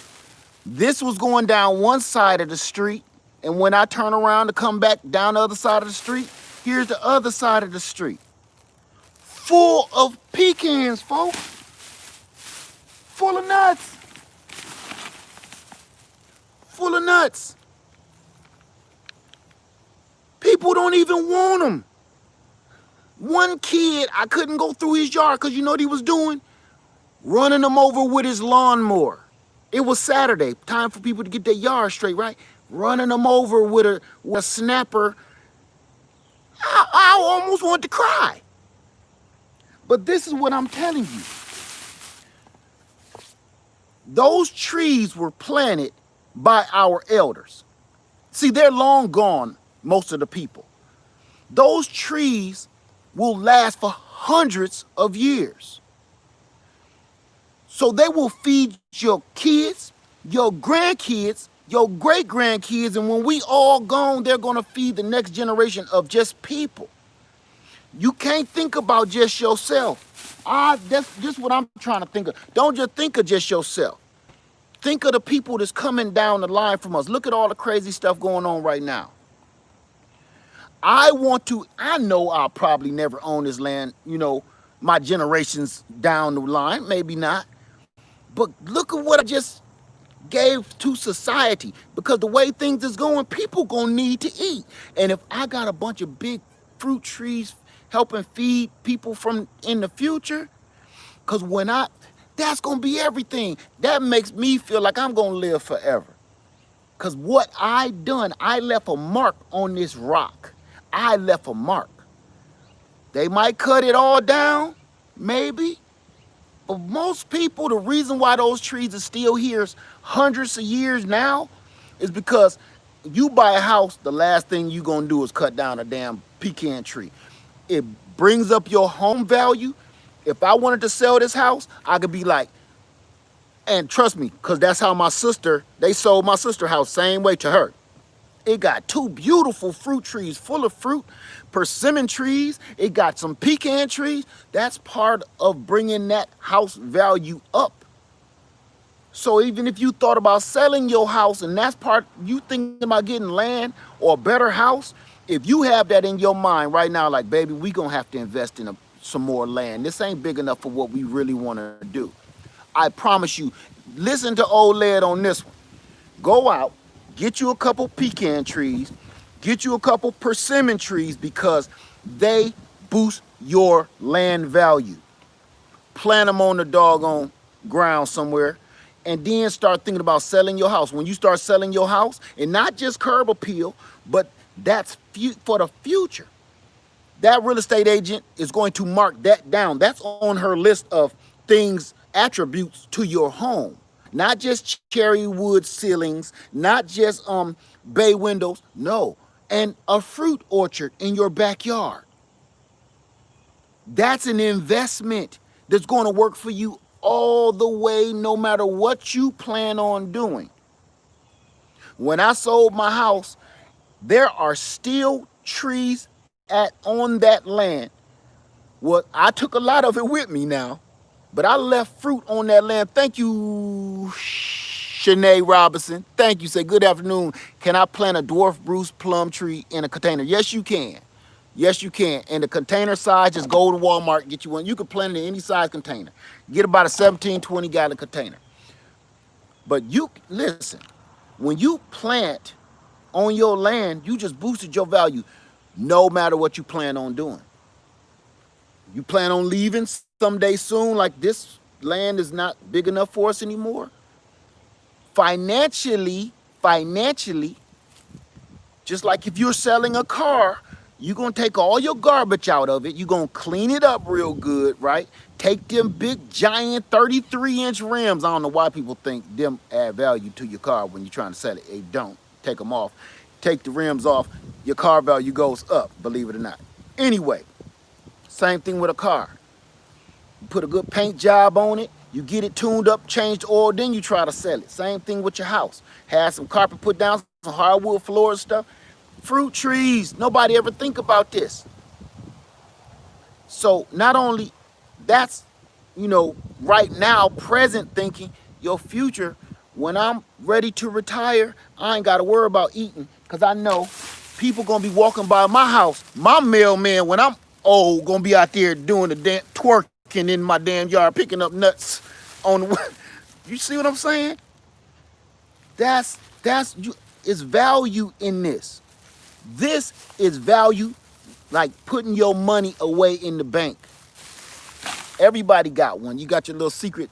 this was going down one side of the street, and when I turn around to come back down the other side of the street, here's the other side of the street. Full of pecans, folks. Full of nuts. Full of nuts. People don't even want them. One kid, I couldn't go through his yard because you know what he was doing? Running them over with his lawnmower. It was Saturday, time for people to get their yard straight, right? Running them over with a snapper. I almost wanted to cry. But this is what I'm telling you. Those trees were planted by our elders. See, they're long gone, most of the people. Those trees will last for hundreds of years. So they will feed your kids, your grandkids, your great-grandkids, and when we all gone, they're going to feed the next generation of just people. You can't think about just yourself. That's just what I'm trying to think of. Don't just think of just yourself. Think of the people that's coming down the line from us. Look at all the crazy stuff going on right now. I know I'll probably never own this land, you know, my generations down the line, maybe not. But look at what I just gave to society, because the way things is going, people gonna need to eat. And if I got a bunch of big fruit trees helping feed people from in the future, because that's gonna be everything. That makes me feel like I'm gonna live forever. Because what I done, I left a mark on this rock. I left a mark. They might cut it all down, maybe. But most people, the reason why those trees are still here hundreds of years now is because you buy a house, the last thing you're going to do is cut down a damn pecan tree. It brings up your home value. If I wanted to sell this house, I could be like, and trust me, because that's how they sold my sister house, same way to her. It got 2 beautiful fruit trees full of fruit, persimmon trees. It got some pecan trees. That's part of bringing that house value up. So even if you thought about selling your house and that's part, you thinking about getting land or a better house, if you have that in your mind right now, like, baby, we gonna have to invest in some more land. This ain't big enough for what we really wanna do. I promise you, listen to old Led on this one. Go out, get you a couple pecan trees, get you a couple persimmon trees because they boost your land value. Plant them on the doggone ground somewhere, and then start thinking about selling your house. When you start selling your house, and not just curb appeal, but that's for the future. That real estate agent is going to mark that down. That's on her list of things, attributes to your home. Not just cherry wood ceilings, not just bay windows, no. And a fruit orchard in your backyard. That's an investment that's going to work for you all the way, no matter what you plan on doing. When I sold my house, there are still trees on that land. Well, I took a lot of it with me now, but I left fruit on that land. Thank you, Shanae Robinson. Thank you. Say, good afternoon. Can I plant a dwarf Bruce plum tree in a container? Yes, you can. Yes, you can. And the container size, just go to Walmart, get you one. You can plant it in any size container. Get about a 17, 20 gallon container. But you, listen, when you plant on your land, you just boosted your value no matter what you plan on doing. You plan on leaving someday soon, like this land is not big enough for us anymore. Financially, just like if you're selling a car, you're going to take all your garbage out of it. You're going to clean it up real good, right? Take them big, giant 33-inch rims. I don't know why people think them add value to your car when you're trying to sell it. They don't. Take them off. Take the rims off. Your car value goes up, believe it or not. Anyway, same thing with a car. You put a good paint job on it. You get it tuned up, change the oil, then you try to sell it. Same thing with your house. Have some carpet put down, some hardwood floors stuff. Fruit trees, nobody ever think about this. So not only that's, right now, present thinking, your future, when I'm ready to retire, I ain't got to worry about eating because I know people going to be walking by my house. My mailman, when I'm old, going to be out there doing the damn twerking in my damn yard, picking up nuts on the, you see what I'm saying? That's it's value in this. This is value, like putting your money away in the bank. Everybody got one. You got your little secret.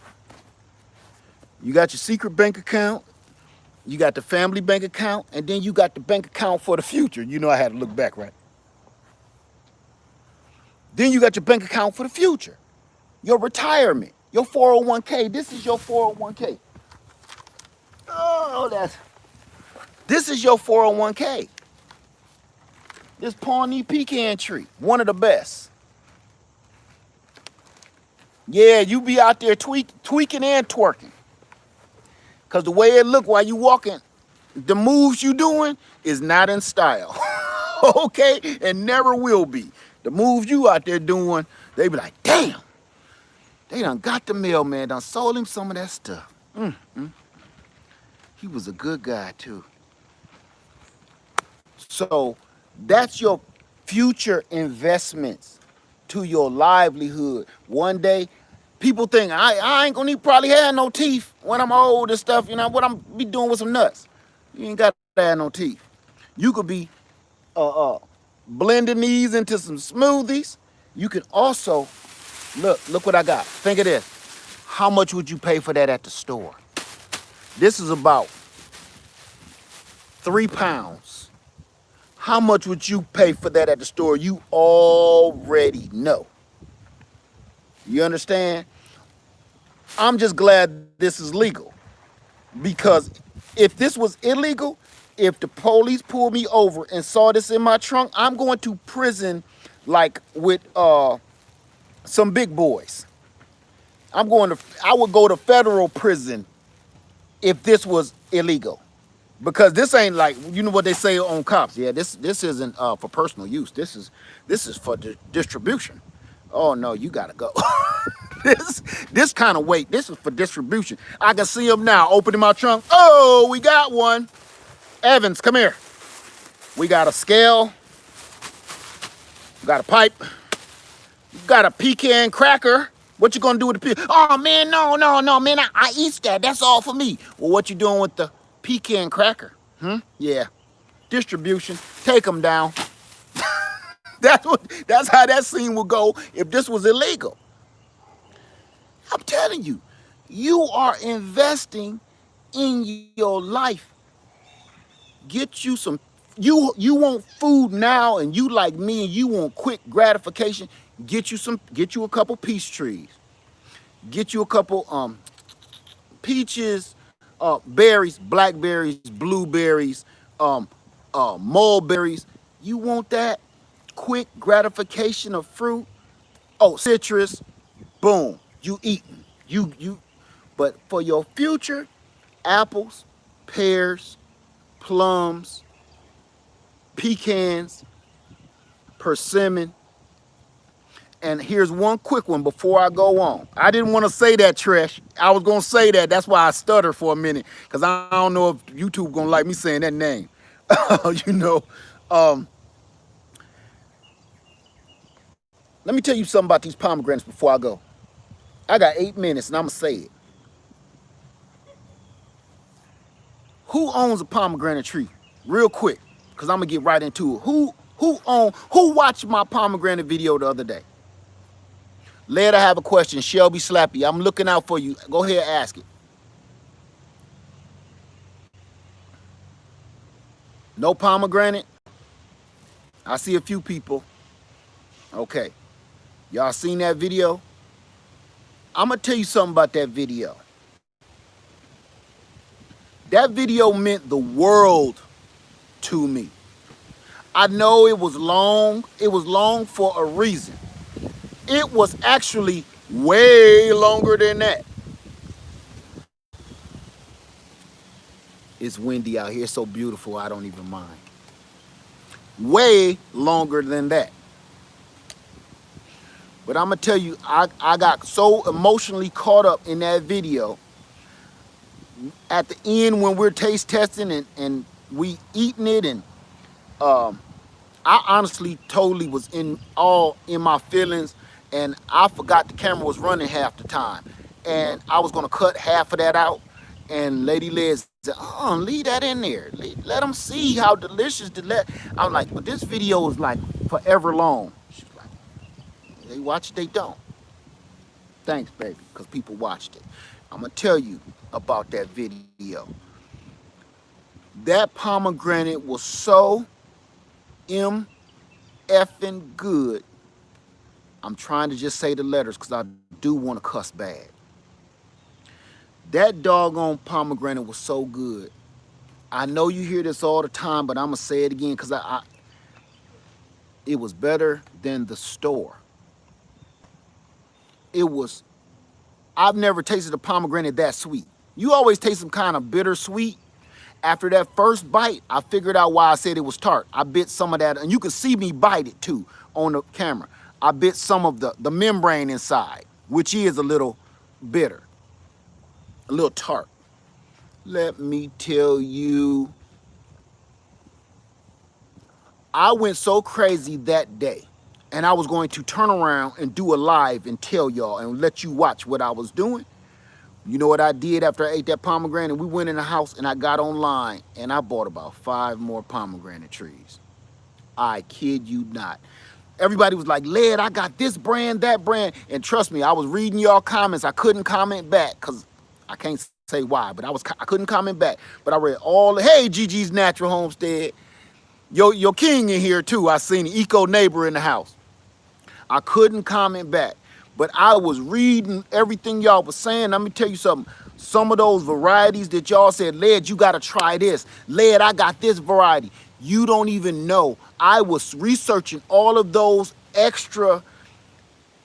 You got your secret bank account. You got the family bank account. And then you got the bank account for the future. You know I had to look back, right? Then you got your bank account for the future. Your retirement. Your 401k. This is your 401k. Oh, this is your 401k. This Pawnee pecan tree, one of the best. Yeah, you be out there tweaking and twerking. Because the way it look while you walking, the moves you doing is not in style. Okay? And never will be. The moves you out there doing, they be like, damn, they done got the mailman, done sold him some of that stuff. He was a good guy too. So that's your future investments to your livelihood. One day, people think I ain't gonna probably have no teeth when I'm old and stuff. You know what I'm be doing with some nuts? You ain't got to have no teeth. You could be blending these into some smoothies. You can also look what I got. Think of this. How much would you pay for that at the store? This is about 3 pounds. How much would you pay for that at the store? You already know. You understand? I'm just glad this is legal. Because if this was illegal, if the police pulled me over and saw this in my trunk, I'm going to prison like with some big boys. I would go to federal prison if this was illegal. because this ain't like, you know what they say on cops. Yeah, this isn't for personal use. This is for distribution. Oh no, you gotta go. this this kind of weight. This is for distribution. I can see them now opening my trunk. Oh, we got one. Evans, come here. We got a scale. We got a pipe. We got a pecan cracker. What you gonna do with the pecan? Oh man, no, man. I eat that. That's all for me. Well, what you doing with the pecan cracker? Yeah, distribution. Take them down. That's how that scene would go if this was illegal. I'm telling you, you are investing in your life. Get you some. You want food now, and you like me, and you want quick gratification. Get you some. Get you a couple peach trees. Get you a couple peaches, berries, blackberries, blueberries, mulberries. You want that quick gratification of fruit? Oh, citrus. Boom. You eating. You. But for your future, apples, pears, plums, pecans, persimmon. And here's one quick one before I go on. I didn't want to say that, Trish. I was going to say that. That's why I stutter for a minute, because I don't know if YouTube going to like me saying that name. you know, um, let me tell you something about these pomegranates before I go. I got 8 minutes, and I'm going to say it. Who owns a pomegranate tree? Real quick, because I'm going to get right into it. Who watched my pomegranate video the other day? Later, I have a question. Shelby Slappy, I'm looking out for you. Go ahead, ask it. No pomegranate? I see a few people. Okay. Y'all seen that video? I'm going to tell you something about that video. That video meant the world to me. I know it was long. It was long for a reason. It was actually way longer than that. It's windy out here. It's so beautiful, I don't even mind. Way longer than that. But I'm going to tell you, I got so emotionally caught up in that video. At the end, when we're taste testing and we eating it, and I honestly totally was in my feelings, and I forgot the camera was running half the time. And I was going to cut half of that out. And Lady Liz said, leave that in there. Let them see how delicious I'm like, but this video is like forever long. She's like, they watch it, they don't. Thanks, baby, because people watched it. I'm going to tell you about that video. That pomegranate was so effing good. I'm trying to just say the letters because I do want to cuss bad. That doggone pomegranate was so good. I know you hear this all the time, but I'm going to say it again because it was better than the store. I've never tasted a pomegranate that sweet. You always taste some kind of bittersweet. After that first bite, I figured out why I said it was tart. I bit some of that, and you can see me bite it too on the camera. I bit some of the membrane inside, which is a little bitter, a little tart. Let me tell you, I went so crazy that day, and I was going to turn around and do a live and tell y'all and let you watch what I was doing. You know what I did after I ate that pomegranate? We went in the house and I got online and I bought about 5 more pomegranate trees. I kid you not. Everybody was like, Led, I got this brand, that brand. And trust me, I was reading y'all comments. I couldn't comment back because I can't say why, but I couldn't comment back. But I read hey, Gigi's Natural Homestead. Your king in here too. I seen the Eco Neighbor in the house. I couldn't comment back. But I was reading everything y'all was saying. Let me tell you something. Some of those varieties that y'all said, Led, you got to try this. Led, I got this variety. You don't even know. I was researching all of those extra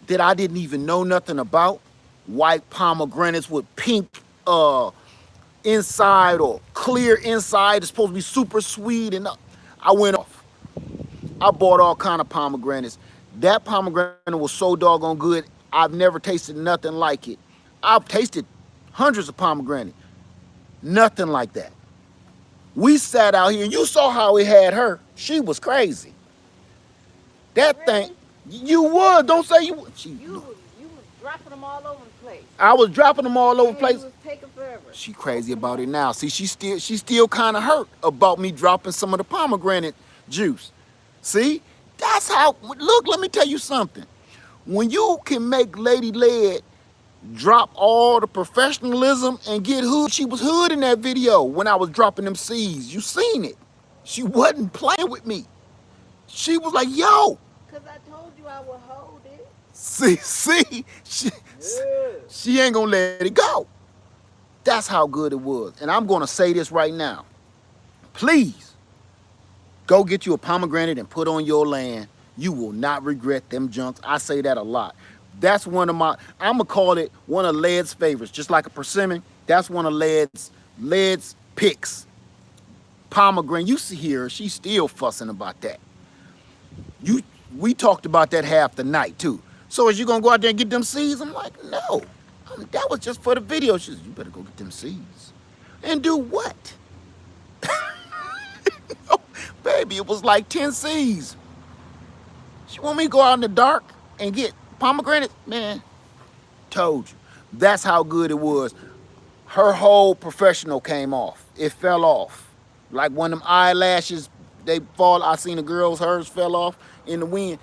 that I didn't even know nothing about. White pomegranates with pink inside or clear inside. It's supposed to be super sweet. And I went off. I bought all kind of pomegranates. That pomegranate was so doggone good. I've never tasted nothing like it. I've tasted hundreds of pomegranates. Nothing like that. We sat out here and you saw how it had her. She was crazy. That thing, you would. Don't say you would. You was dropping them all over the place. I was dropping them all over the place. You was taking forever. She crazy about it now. See, she still kind of hurt about me dropping some of the pomegranate juice. See, that's how. Look, let me tell you something. When you can make Lady Lead drop all the professionalism and get hood, she was hood in that video when I was dropping them seeds. You seen it. She wasn't playing with me. She was like, yo. Because I told you I would hold it. See, she ain't gonna let it go. That's how good it was. And I'm gonna say this right now. Please, go get you a pomegranate and put on your land. You will not regret them junks. I say that a lot. That's one of my, I'm gonna call it one of Lead's favorites. Just like a persimmon, that's one of Lead's picks. Pomegranate, you see here, she's still fussing about that. We talked about that half the night too. So is you gonna go out there and get them seeds? I'm like, no. That was just for the video. She said, you better go get them seeds. And do what? Oh, baby, it was like 10 seeds. She want me to go out in the dark and get pomegranates? Man, told you. That's how good it was. Her whole professional came off. It fell off. Like one of them eyelashes, they fall. I seen the girls, hers fell off in the wind.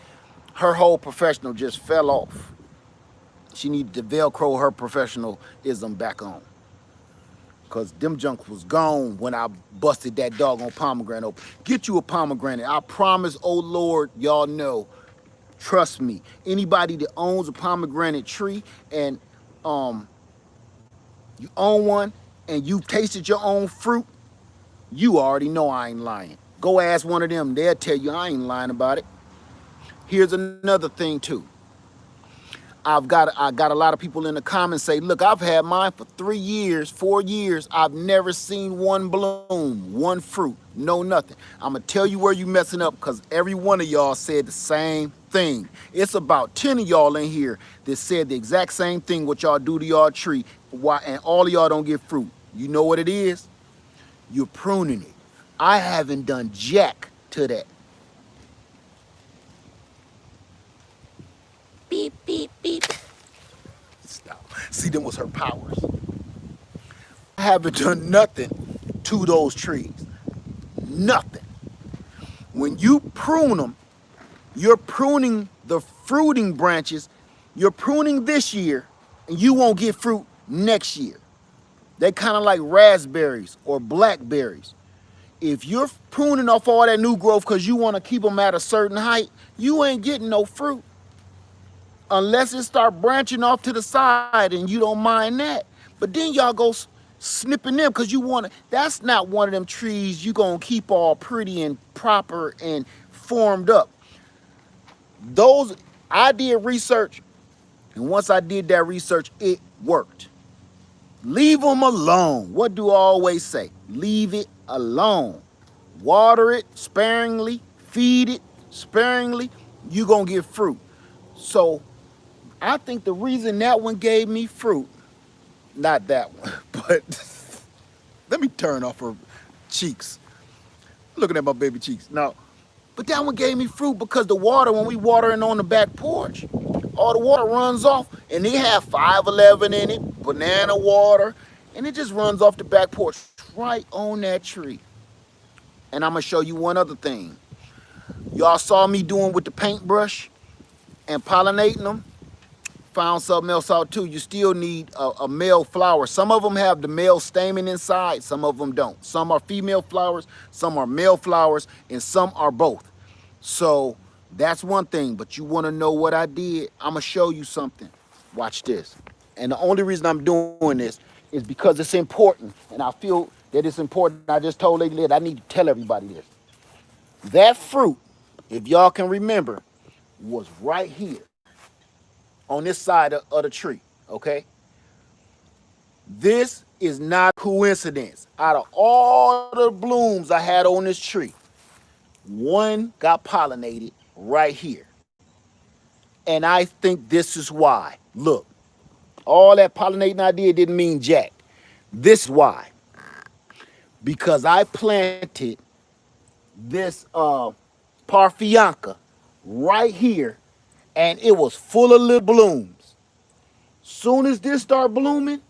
Her whole professional just fell off. She needed to Velcro her professionalism back on. Because them junk was gone when I busted that doggone pomegranate open. Get you a pomegranate. I promise, oh Lord, y'all know. Trust me. Anybody that owns a pomegranate tree and you own one and you've tasted your own fruit, you already know I ain't lying. Go ask one of them. They'll tell you I ain't lying about it. Here's another thing too. I got a lot of people in the comments say, look, I've had mine for 3 years, 4 years. I've never seen one bloom, one fruit, no nothing. I'm going to tell you where you messing up because every one of y'all said the same thing. It's about 10 of y'all in here that said the exact same thing what y'all do to y'all tree, and all of y'all don't get fruit. You know what it is? You're pruning it. I haven't done jack to that. Beep, beep, beep. Stop. See, them was her powers. I haven't done nothing to those trees. Nothing. When you prune them, you're pruning the fruiting branches. You're pruning this year, and you won't get fruit next year. They kind of like raspberries or blackberries. If you're pruning off all that new growth because you want to keep them at a certain height, you ain't getting no fruit. Unless it start branching off to the side and you don't mind that. But then y'all go snipping them because you want to. That's not one of them trees you going to keep all pretty and proper and formed up. Those, I did research. And once I did that research, it worked. Leave them alone. What do I always say? Leave it alone. Water it sparingly. Feed it sparingly. You're going to get fruit. So I think the reason that one gave me fruit, not that one, but let me turn off her cheeks. Looking at my baby cheeks. No, but that one gave me fruit because the water, when we watering on the back porch, all the water runs off and they have 511 in it, banana water, and it just runs off the back porch right on that tree. And I'm gonna show you one other thing. Y'all saw me doing with the paintbrush and pollinating them. Found something else out too. You still need a male flower. Some of them have the male stamen inside, some of them don't. Some are female flowers, some are male flowers, and some are both. So that's one thing, but you wanna know what I did? I'm gonna show you something. Watch this. And the only reason I'm doing this is because it's important, and I feel that it's important. I just told Lady Lid I need to tell everybody this. That fruit, if y'all can remember, was right here on this side of the tree, okay? This is not a coincidence. Out of all the blooms I had on this tree, one got pollinated right here. And I think this is why. Look, all that pollinating I did didn't mean jack. This is why. Because I planted this parfianca right here, and it was full of little blooms. Soon as this started blooming,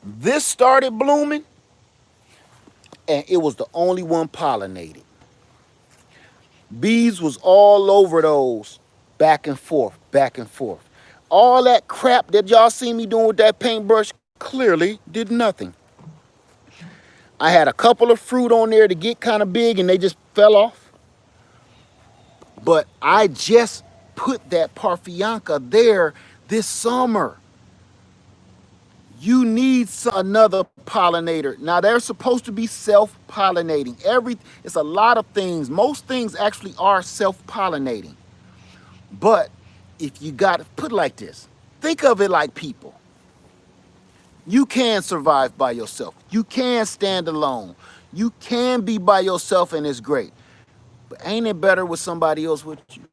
this started blooming, and it was the only one pollinated. Bees was all over those, back and forth, back and forth. All that crap that y'all see me doing with that paintbrush clearly did nothing. I had a couple of fruit on there to get kind of big and they just fell off. But I just put that parfianca there this summer. You need another pollinator. Now they're supposed to be self-pollinating. It's a lot of things. Most things actually are self-pollinating. But if you got to put it like this, think of it like people. You can survive by yourself. You can stand alone. You can be by yourself and it's great. But ain't it better with somebody else with you?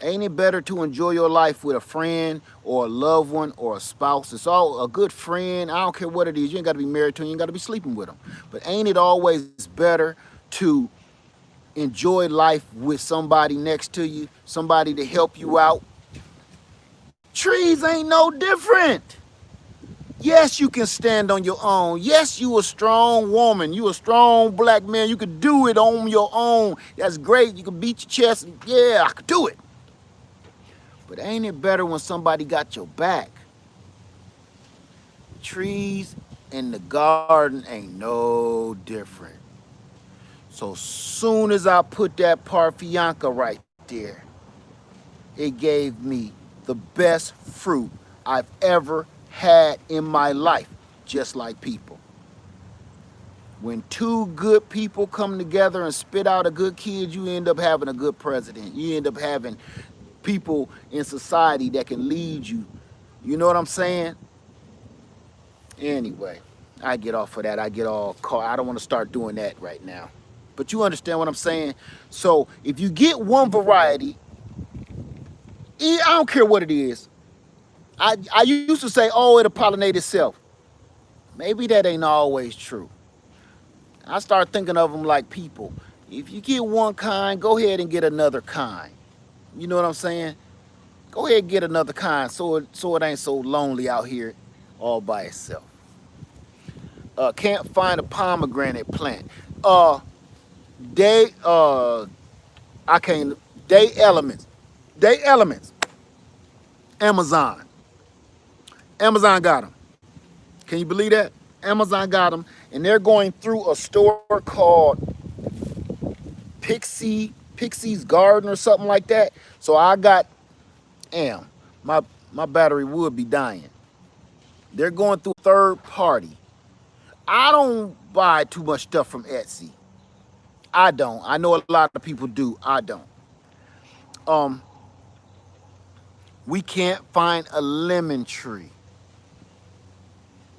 Ain't it better to enjoy your life with a friend or a loved one or a spouse? It's all a good friend. I don't care what it is. You ain't got to be married to them. You ain't got to be sleeping with them. But ain't it always better to enjoy life with somebody next to you, somebody to help you out? Trees ain't no different. Yes, you can stand on your own. Yes, you a strong woman. You a strong black man. You could do it on your own. That's great. You can beat your chest and yeah, I could do it. But ain't it better when somebody got your back? Trees in the garden ain't no different. So soon as I put that parfianca right there, it gave me the best fruit I've ever had in my life, just like people. When two good people come together and spit out a good kid, you end up having a good president. You end up having people in society that can lead you. You know what I'm saying? Anyway, I get off of that. I get all caught. I don't want to start doing that right now. But you understand what I'm saying? So if you get one variety, I don't care what it is. I used to say, oh, it'll pollinate itself. Maybe that ain't always true. I start thinking of them like people. If you get one kind, go ahead and get another kind. You know what I'm saying? Go ahead and get another kind so it ain't so lonely out here all by itself. Can't find a pomegranate plant. Day I can't Day Elements. Day Elements. Amazon. Amazon got them. Can you believe that? Amazon got them, and they're going through a store called Pixie's Garden or something like that. So I got, my battery would be dying. They're going through third party. I don't buy too much stuff from Etsy. I don't. I know a lot of people do. I don't. Um, we can't find a lemon tree.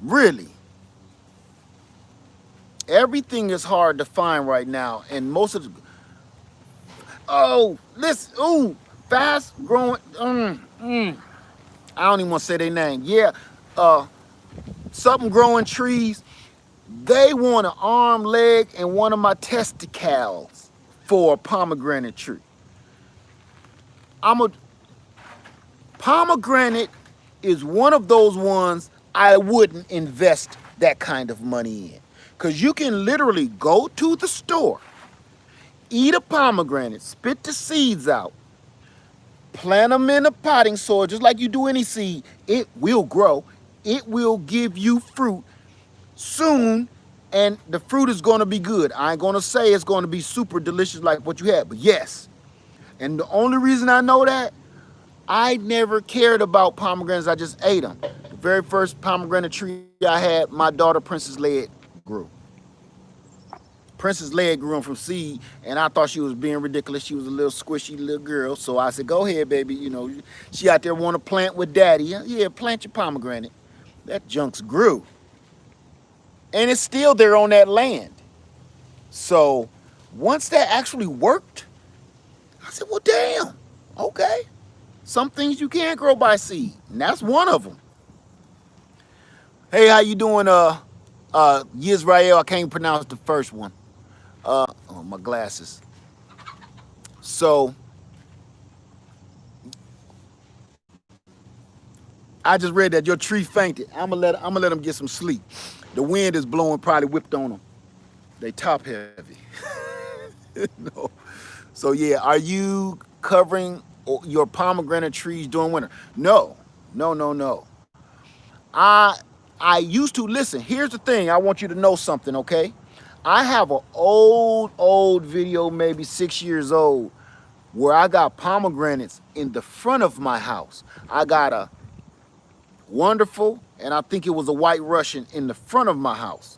Really. Everything is hard to find right now, and most of the fast growing. I don't even want to say their name. Yeah, something growing trees. They want an arm, leg, and one of my testicles for a pomegranate tree. Pomegranate is one of those ones I wouldn't invest that kind of money in. Because you can literally go to the store, eat a pomegranate, spit the seeds out, plant them in a potting soil, just like you do any seed. It will grow. It will give you fruit soon, and the fruit is going to be good. I ain't going to say it's going to be super delicious like what you had, but yes. And the only reason I know that, I never cared about pomegranates. I just ate them. The very first pomegranate tree I had, my daughter Princess Leia grew. Princess Leia grew them from seed, and I thought she was being ridiculous. She was a little squishy little girl, so I said, go ahead, baby. You know, she out there want to plant with daddy. Yeah, plant your pomegranate. That junk's grew. And it's still there on that land. So once that actually worked, I said, well, damn, okay. Some things you can grow by seed, and that's one of them. Hey, how you doing, Yisrael? I can't pronounce the first one. Oh, my glasses. So I just read that your tree fainted. I'm gonna let them get some sleep. The wind is blowing, probably whipped on them. They top heavy. No. So yeah, are you covering your pomegranate trees during winter? No, no, no, no. I I used to listen. Here's the thing. I want you to know something, okay? I have an old video, maybe 6 years old, where I got pomegranates in the front of my house. I got a wonderful, and I think it was a white Russian in the front of my house.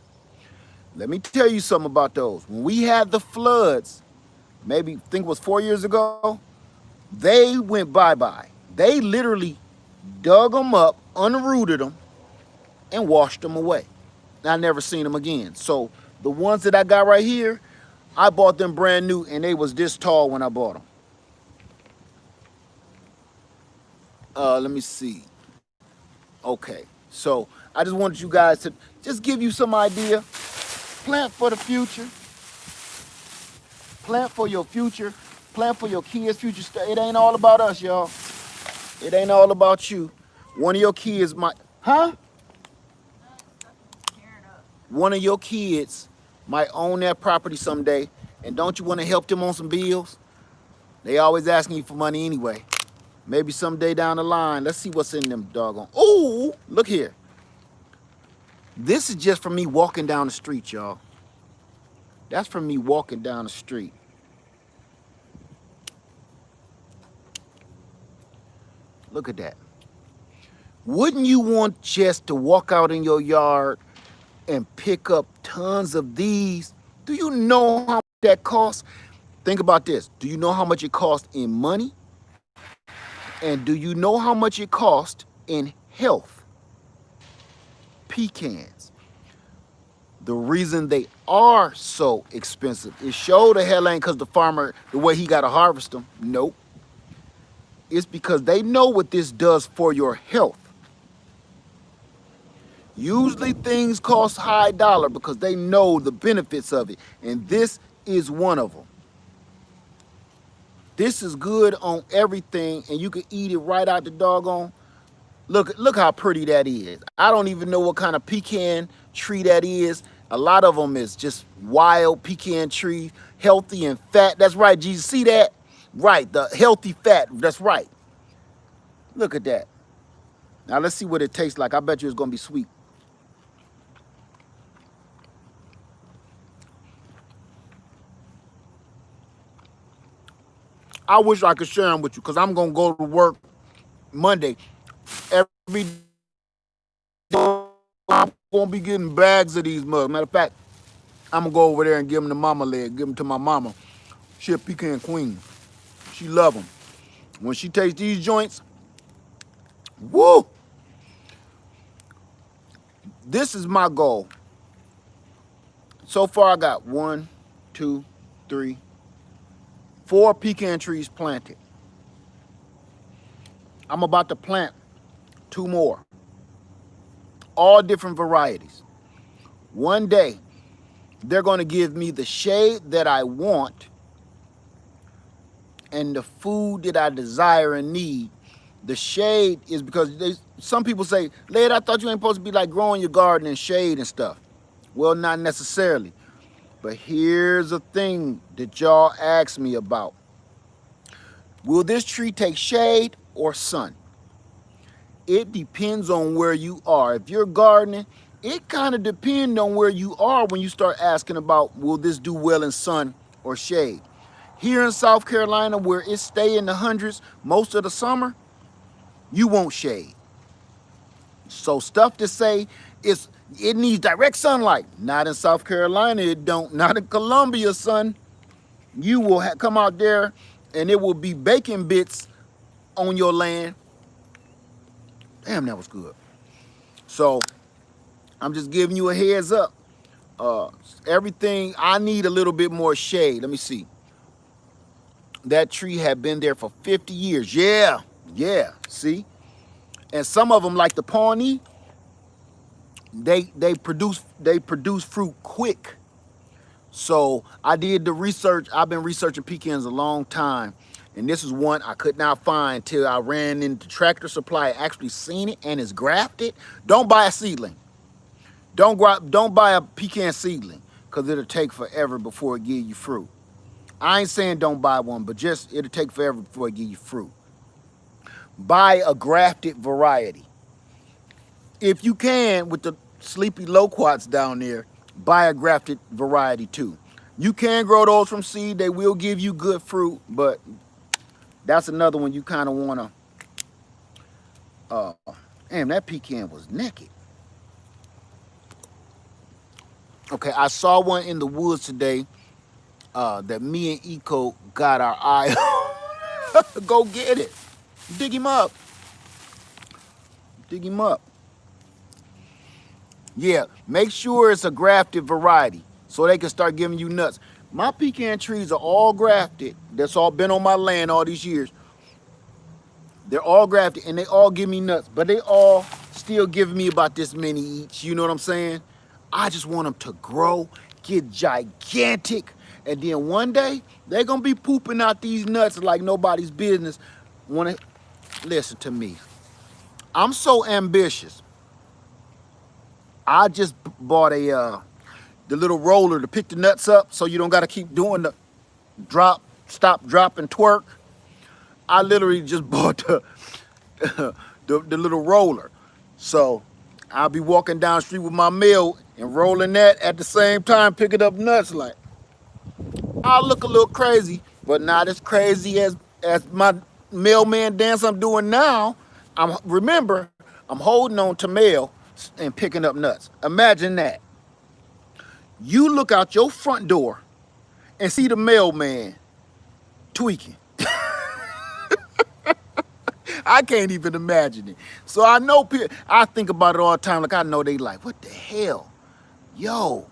Let me tell you something about those. When we had the floods, maybe think it was 4 years ago, they went bye-bye. They literally dug them up, unrooted them, and washed them away. I never seen them again. So the ones that I got right here, I bought them brand new, and they was this tall when I bought them. Let me see. Okay, so I just wanted you guys to just give you some idea. Plant for the future. Plant for your future. Plant for your kids' future. It ain't all about us, y'all. It ain't all about you. One of your kids might, huh? One of your kids might own that property someday, and don't you want to help them on some bills? They always asking you for money anyway. Maybe someday down the line, let's see what's in them doggone. Oh, look here. This is just from me walking down the street, y'all. That's from me walking down the street. Look at that. Wouldn't you want just to walk out in your yard and pick up tons of these? Do you know how much that costs? Think about this. Do you know how much it costs in money? And do you know how much it costs in health? Pecans. The reason they are so expensive is sure the hell ain't because the farmer, the way he got to harvest them. Nope. It's because they know what this does for your health. Usually things cost high dollar because they know the benefits of it. And this is one of them. This is good on everything, and you can eat it right out the doggone. Look how pretty that is. I don't even know what kind of pecan tree that is. A lot of them is just wild pecan tree, healthy and fat. That's right, Jesus. See that? Right, the healthy fat. That's right. Look at that. Now let's see what it tastes like. I bet you it's gonna be sweet. I wish I could share them with you because I'm gonna go to work Monday. Every day I'm gonna be getting bags of these mugs. Matter of fact, I'm gonna go over there and give them to mama leg, give them to my mama. She a pecan queen. She love them. When she tastes these joints, woo! This is my goal. So far I got 1, 2, 3, 4 pecan trees planted. I'm about to plant 2 more. All different varieties. One day, they're going to give me the shade that I want and the food that I desire and need. The shade is because some people say, Lad, I thought you ain't supposed to be like growing your garden in shade and stuff. Well, not necessarily. But here's a thing that y'all asked me about. Will this tree take shade or sun? It depends on where you are. If you're gardening, it kind of depends on where you are when you start asking about, will this do well in sun or shade? Here in South Carolina, where it stay in the hundreds most of the summer, you want shade. So stuff to say it needs direct sunlight. Not in South Carolina, it don't. Not in Columbia, son. You will come out there and it will be bacon bits on your land. Damn, that was good. So I'm just giving you a heads up. Uh, Everything, I need a little bit more shade. Let me see. That tree had been there for 50 years. Yeah, yeah. See, and some of them, like the Pawnee, they produce fruit quick. So I did the research. I've been researching pecans a long time, and this is one I could not find till I ran into Tractor Supply. I actually seen it and it's grafted. Don't buy a seedling. Don't buy a pecan seedling because it'll take forever before it give you fruit. I ain't saying don't buy one, but just it'll take forever before it give you fruit. Buy a grafted variety. If you can, with the sleepy loquats down there, buy a grafted variety too. You can grow those from seed. They will give you good fruit, but that's another one you kind of want to. Damn, that pecan was naked. Okay, I saw one in the woods today that me and Eco got our eye on. Go get it. Dig him up. Dig him up. Yeah, make sure it's a grafted variety so they can start giving you nuts. My pecan trees are all grafted. That's all been on my land all these years. They're all grafted and they all give me nuts, but they all still giving me about this many each. You know what I'm saying? I just want them to grow, get gigantic, and then one day they're gonna be pooping out these nuts like nobody's business. Wanna listen to me? I'm so ambitious. I just bought the little roller to pick the nuts up so you don't gotta keep doing the drop, stop, drop, and twerk. I literally just bought the little roller. So I'll be walking down the street with my mail and rolling that at the same time, picking up nuts. Like, I look a little crazy, but not as crazy as my mailman dance I'm doing now. I'm holding on to mail and picking up nuts. Imagine that. You look out your front door and see the mailman tweaking. I can't even imagine it. So I know, I think about it all the time. Like, I know they like, what the hell? Yo.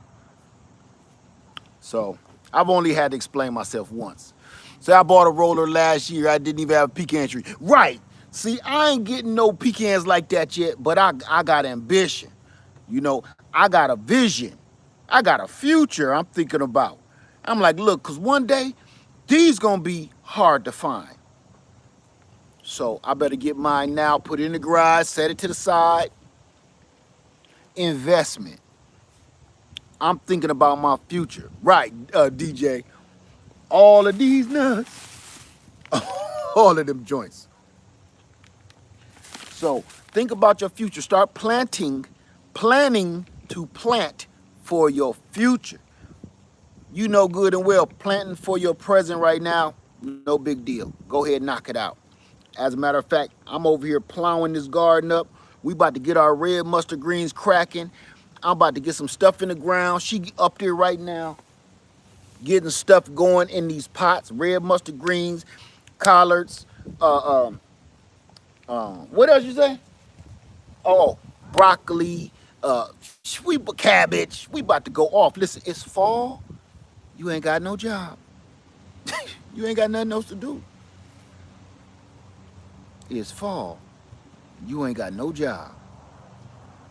So I've only had to explain myself once. So I bought a roller last year. I didn't even have a pecan tree. Right. See, I ain't getting no pecans like that yet, but I got ambition. You know, I got a vision. I got a future I'm thinking about. I'm like, look, because one day, these going to be hard to find. So I better get mine now, put it in the garage, set it to the side. Investment. I'm thinking about my future. Right, DJ. All of these nuts. All of them joints. So think about your future. Start planning to plant for your future. You know good and well, planting for your present right now, no big deal. Go ahead and knock it out. As a matter of fact, I'm over here plowing this garden up. We about to get our red mustard greens cracking. I'm about to get some stuff in the ground. She up there right now getting stuff going in these pots. Red mustard greens, collards. What else you say? Oh, broccoli, cabbage. We about to go off. Listen, it's fall. You ain't got no job. You ain't got nothing else to do. It's fall. You ain't got no job.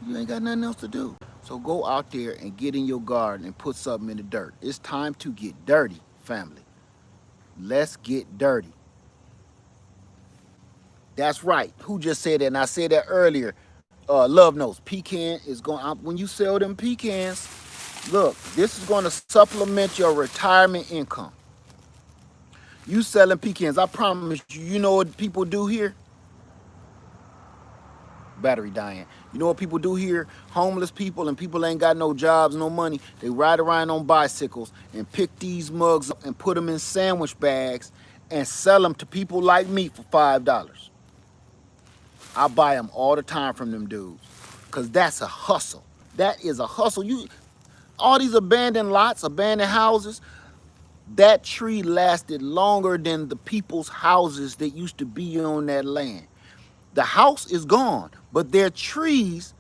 You ain't got nothing else to do. So go out there and get in your garden and put something in the dirt. It's time to get dirty, family. Let's get dirty. That's right. Who just said that? And I said that earlier. Love notes. Pecan is going, when you sell them pecans, look, this is going to supplement your retirement income. You selling pecans, I promise you, you know what people do here? Battery dying. You know what people do here? Homeless people and people ain't got no jobs, no money. They ride around on bicycles and pick these mugs up and put them in sandwich bags and sell them to people like me for $5. I buy them all the time from them dudes because that's a hustle. That is a hustle. All these abandoned lots, abandoned houses, that tree lasted longer than the people's houses that used to be on that land. The house is gone, but their trees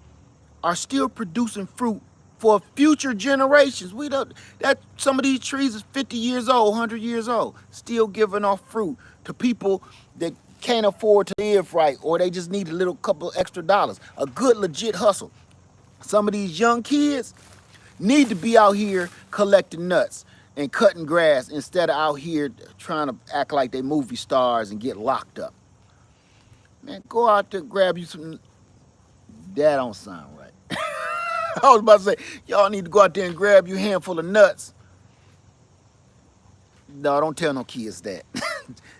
are still producing fruit for future generations. We don't that some of these trees is 50 years old, 100 years old, still giving off fruit to people that can't afford to live right, or they just need a little couple extra dollars. A good legit hustle. Some of these young kids need to be out here collecting nuts and cutting grass instead of out here trying to act like they movie stars and get locked up. Man, go out there, grab you some. That don't sound right. I was about to say, y'all need to go out there and grab you a handful of nuts. No, don't tell no kids that.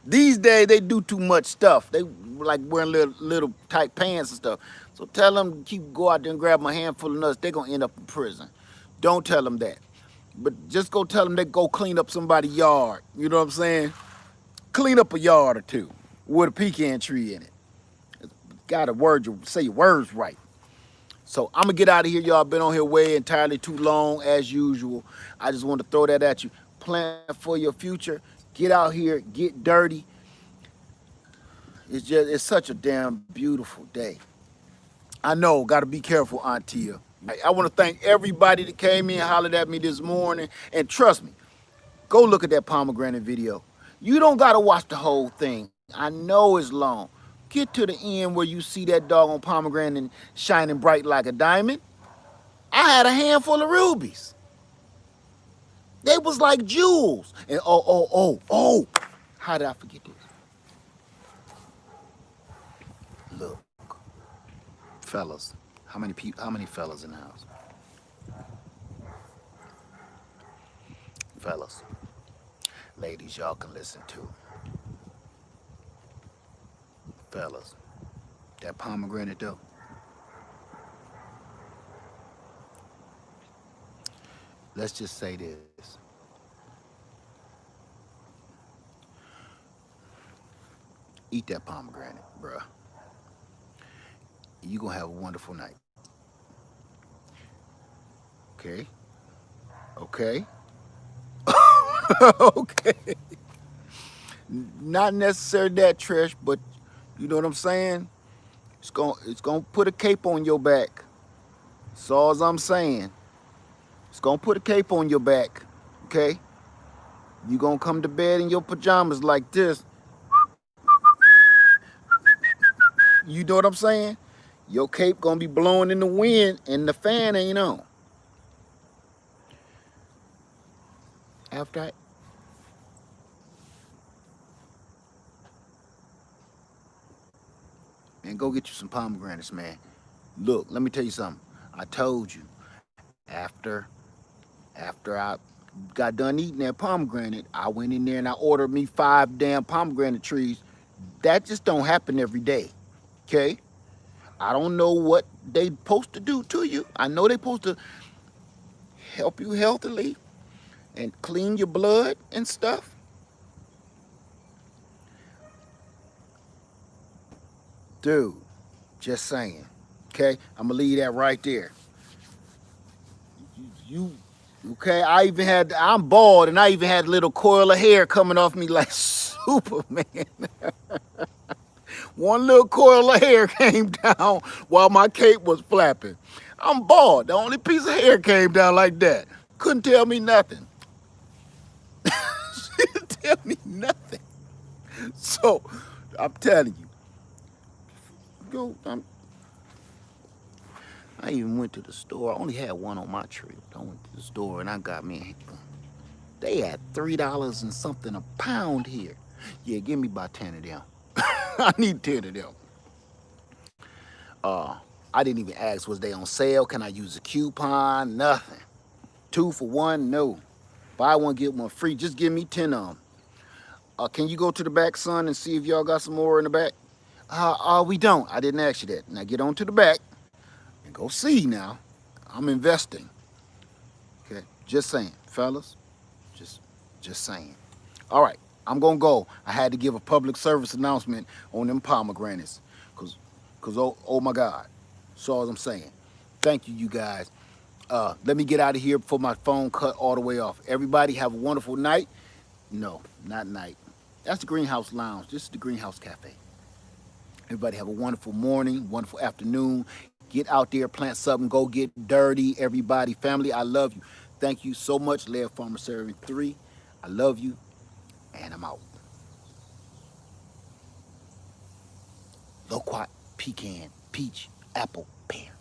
These days they do too much stuff. They like wearing little tight pants and stuff. So tell them to keep go out there and grab them a handful of nuts. They're gonna end up in prison. Don't tell them that. But just go tell them they go clean up somebody's yard. You know what I'm saying? Clean up a yard or two with a pecan tree in it. Got a word, you say your words right. So I'm gonna get out of here, y'all. Been on here way entirely too long as usual. I just want to throw that at you. Plan for your future. Get out here, get dirty. It's such a damn beautiful day. I know, gotta be careful, Auntia. I want to thank everybody that came in and hollered at me this morning. And trust me, go look at that pomegranate video. You don't gotta watch the whole thing. I know it's long. Get to the end where you see that doggone pomegranate shining bright like a diamond. I had a handful of rubies. They was like jewels. And oh, how did I forget this? Look, fellas, how many fellas in the house? Fellas, ladies, y'all can listen too. Fellas, that pomegranate though, let's just say this. Eat that pomegranate, bruh. You gonna have a wonderful night. Okay? Okay? Okay. Not necessarily that, Trish, but you know what I'm saying? It's gonna put a cape on your back. That's all I'm saying. It's gonna put a cape on your back. Okay? You gonna come to bed in your pajamas like this. You know what I'm saying? Your cape gonna be blowing in the wind and the fan ain't on. After I, man, go get you some pomegranates, man. Look, let me tell you something. I told you, after I got done eating that pomegranate, I went in there and I ordered me 5 damn pomegranate trees. That just don't happen every day. Okay? I don't know what they supposed to do to you. I know they supposed to help you healthily and clean your blood and stuff. Dude, just saying. Okay? I'm gonna leave that right there. You okay? I'm bald and I even had a little coil of hair coming off me like Superman. One little coil of hair came down while my cape was flapping. I'm bald. The only piece of hair came down like that. Couldn't tell me nothing. She didn't tell me nothing. So I'm telling you, I even went to the store. I only had one on my trip. I went to the store and I got me. They had $3 and something a pound here. Yeah, give me about 10 of them. I need 10 of them. I didn't even ask, was they on sale? Can I use a coupon? Nothing. 2 for 1? No. Buy one, get one free. Just give me 10 of them. Can you go to the back, son, and see if y'all got some more in the back? We don't. I didn't ask you that. Now get on to the back and go see now. I'm investing. Okay, just saying, fellas. Just saying. All right, I'm gonna go. I had to give a public service announcement on them pomegranates, cause oh my God. That's all I'm saying. Thank you, you guys. Let me get out of here before my phone cut all the way off. Everybody have a wonderful night. No, not night. That's the Greenhouse Lounge. This is the Greenhouse Cafe. Everybody have a wonderful morning, wonderful afternoon, Get out there, plant something, go get dirty, everybody. Family, I love you. Thank you so much, Laird Farmer Servant 3. I love you, and I'm out. Loquat, pecan, peach, apple, pear.